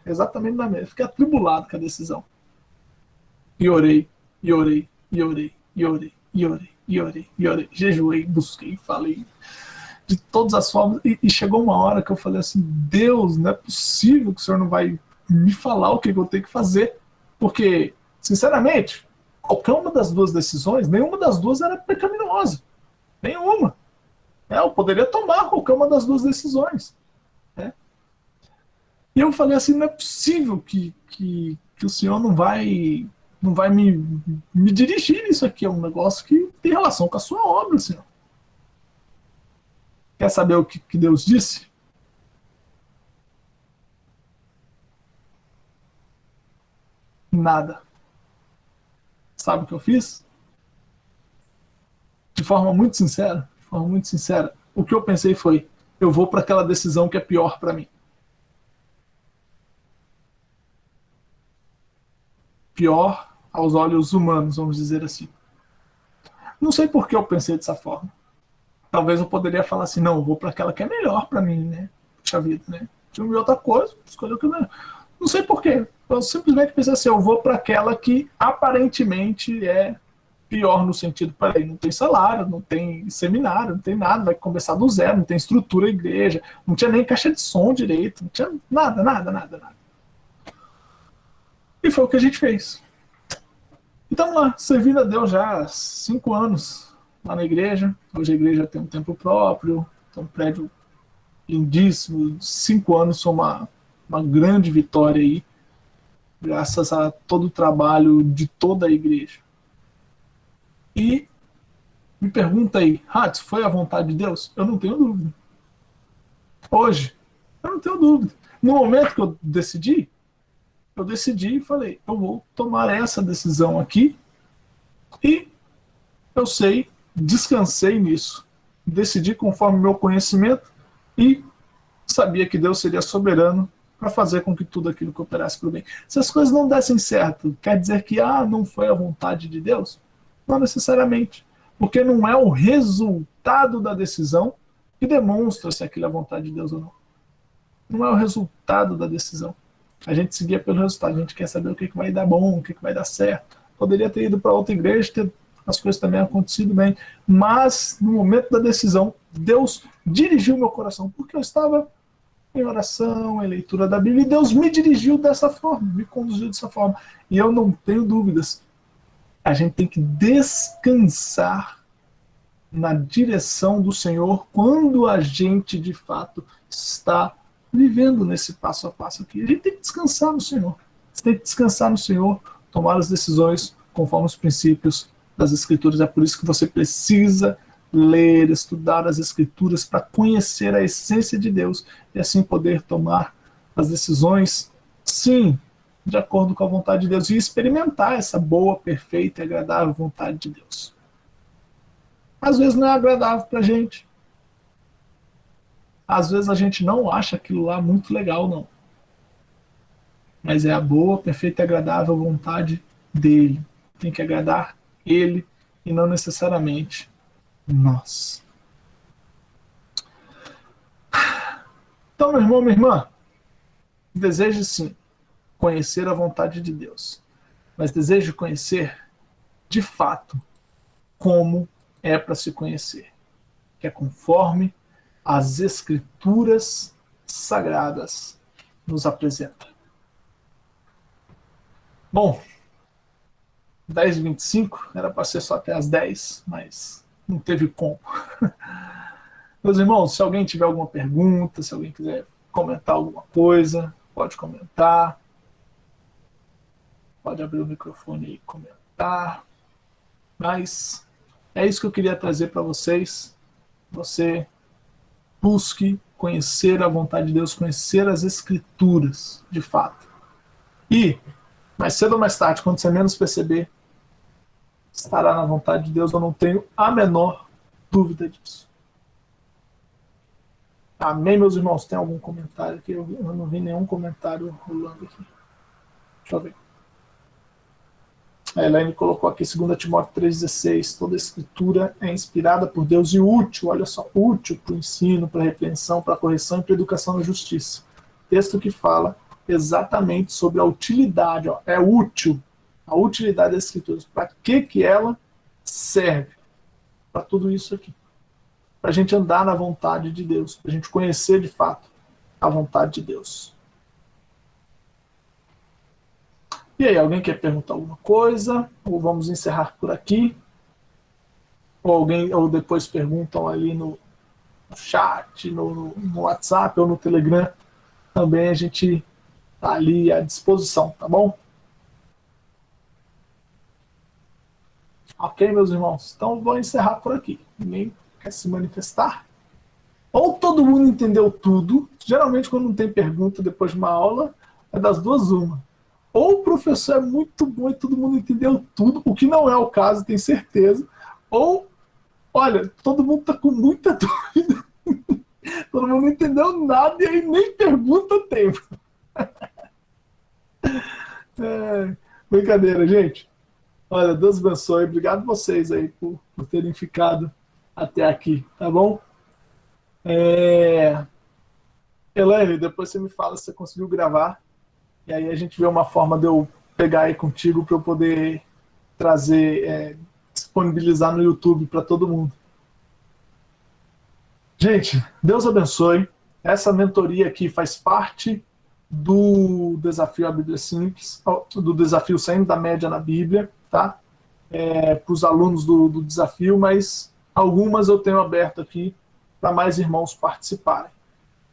Exatamente na mesma. Fiquei atribulado com a decisão. E orei. Jejuei, busquei, falei. de todas as formas. E chegou uma hora que eu falei assim, Deus, não é possível que o Senhor não vai me falar o que eu tenho que fazer. Porque, sinceramente, qualquer uma das duas decisões, nenhuma das duas era pecaminosa. Nenhuma. Eu poderia tomar qualquer uma das duas decisões. Né? E eu falei assim, não é possível que o Senhor não vai me dirigir nisso aqui. É um negócio que tem relação com a sua obra, Senhor. Quer saber o que Deus disse? Nada. Sabe o que eu fiz? De forma muito sincera, o que eu pensei foi, eu vou para aquela decisão que é pior para mim. Pior aos olhos humanos, vamos dizer assim. Não sei por que eu pensei dessa forma. Talvez eu poderia falar assim, não, eu vou para aquela que é melhor para mim, né? Puxa vida, né? Tinha outra coisa, escolher o que é melhor. Não sei por quê. Eu simplesmente pensei assim, eu vou para aquela que aparentemente é pior no sentido, peraí, não tem salário, não tem seminário, não tem nada, vai começar do zero, não tem estrutura igreja, não tinha nem caixa de som direito, não tinha nada. E foi o que a gente fez. Então lá, servindo a Deus já há 5 anos lá na igreja. Hoje a igreja tem um templo próprio, tem um prédio lindíssimo. 5 anos foi uma grande vitória aí, graças a todo o trabalho de toda a igreja. E me pergunta aí, Hatz, foi a vontade de Deus? Eu não tenho dúvida. Hoje, eu não tenho dúvida. No momento que eu decidi e falei, eu vou tomar essa decisão aqui e eu sei, descansei nisso. Decidi conforme o meu conhecimento e sabia que Deus seria soberano para fazer com que tudo aquilo cooperasse para o bem. Se as coisas não dessem certo, quer dizer que não foi a vontade de Deus? Não necessariamente. Porque não é o resultado da decisão que demonstra se aquilo é a vontade de Deus ou não. Não é o resultado da decisão. A gente seguia pelo resultado. A gente quer saber o que vai dar bom, o que vai dar certo. Poderia ter ido para outra igreja, ter as coisas também acontecido bem. Mas, no momento da decisão, Deus dirigiu meu coração. Porque eu estava em oração, em leitura da Bíblia. E Deus me dirigiu dessa forma, me conduziu dessa forma. E eu não tenho dúvidas. A gente tem que descansar na direção do Senhor quando a gente, de fato, está vivendo nesse passo a passo aqui. A gente tem que descansar no Senhor. Você tem que descansar no Senhor, tomar as decisões conforme os princípios das Escrituras. É por isso que você precisa ler, estudar as Escrituras para conhecer a essência de Deus e assim poder tomar as decisões, sim, de acordo com a vontade de Deus e experimentar essa boa, perfeita e agradável vontade de Deus. Às vezes não é agradável para a gente. Às vezes a gente não acha aquilo lá muito legal, não. Mas é a boa, perfeita e agradável vontade dele. Tem que agradar ele e não necessariamente nós. Então, meu irmão, minha irmã, deseje sim conhecer a vontade de Deus, mas deseje conhecer de fato como é para se conhecer, que é conforme as Escrituras Sagradas nos apresentam. Bom, 10h25, era para ser só até as 10, mas não teve como. Meus irmãos, se alguém tiver alguma pergunta, se alguém quiser comentar alguma coisa, pode comentar. Pode abrir o microfone e comentar. Mas é isso que eu queria trazer para vocês. Você busque conhecer a vontade de Deus, conhecer as Escrituras, de fato. E, mais cedo ou mais tarde, quando você menos perceber, estará na vontade de Deus, eu não tenho a menor dúvida disso. Amém, meus irmãos? Tem algum comentário aqui? Eu não vi nenhum comentário rolando aqui. Deixa eu ver. A Elaine colocou aqui 2 Timóteo 3,16. Toda a escritura é inspirada por Deus e útil, olha só, útil para o ensino, para a repreensão, para a correção e para a educação na justiça. Texto que fala exatamente sobre a utilidade, é útil, a utilidade das escrituras. Para que ela serve? Para tudo isso aqui. para a gente andar na vontade de Deus, para a gente conhecer de fato a vontade de Deus. E aí, alguém quer perguntar alguma coisa? Ou vamos encerrar por aqui? Ou depois perguntam ali no chat, no WhatsApp ou no Telegram. Também a gente está ali à disposição, tá bom? Ok, meus irmãos? Então vou encerrar por aqui. Ninguém quer se manifestar? Ou todo mundo entendeu tudo. Geralmente, quando não tem pergunta depois de uma aula, é das duas uma. Ou o professor é muito bom e todo mundo entendeu tudo, o que não é o caso, tenho certeza. Ou, olha, todo mundo está com muita dúvida. Todo mundo não entendeu nada e aí nem pergunta tem. Brincadeira, gente. Olha, Deus abençoe. Obrigado vocês aí por terem ficado até aqui, tá bom? Elaine, depois você me fala se você conseguiu gravar. E aí a gente vê uma forma de eu pegar aí contigo para eu poder trazer, disponibilizar no YouTube para todo mundo. Gente, Deus abençoe. Essa mentoria aqui faz parte do desafio A Bíblia Simples, do desafio Saindo da Média na Bíblia, tá? Para os alunos do desafio, mas algumas eu tenho aberto aqui para mais irmãos participarem.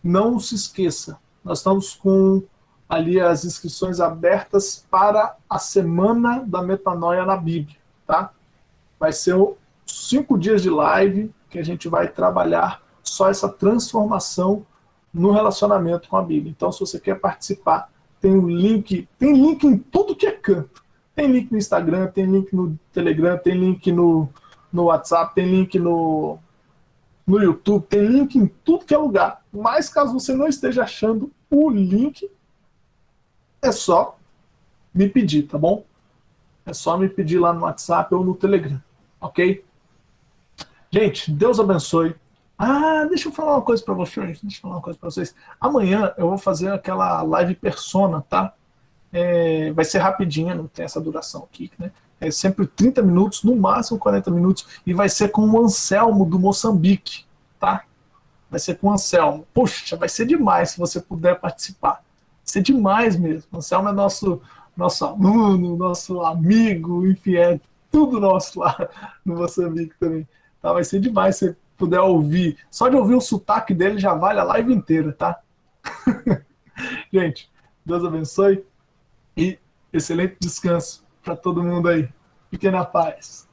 Não se esqueça, nós estamos com ali as inscrições abertas para a Semana da Metanoia na Bíblia, tá? Vai ser 5 dias de live que a gente vai trabalhar só essa transformação no relacionamento com a Bíblia. Então, se você quer participar, tem link em tudo que é canto. Tem link no Instagram, tem link no Telegram, tem link no WhatsApp, tem link no YouTube, tem link em tudo que é lugar. Mas caso você não esteja achando o link, é só me pedir, tá bom? É só me pedir lá no WhatsApp ou no Telegram, ok? Gente, Deus abençoe. Deixa eu falar uma coisa para vocês. Amanhã eu vou fazer aquela live persona, tá? Vai ser rapidinha, não tem essa duração aqui, né? É sempre 30 minutos, no máximo 40 minutos, e vai ser com o Anselmo do Moçambique, tá? Vai ser com o Anselmo. Poxa, vai ser demais se você puder participar. Vai ser demais mesmo. O Anselmo é nosso aluno, nosso amigo, enfim, é tudo nosso lá no Moçambique também. Tá? Vai ser demais se você puder ouvir. Só de ouvir o sotaque dele já vale a live inteira, tá? Gente, Deus abençoe e excelente descanso para todo mundo aí. Fiquem na paz.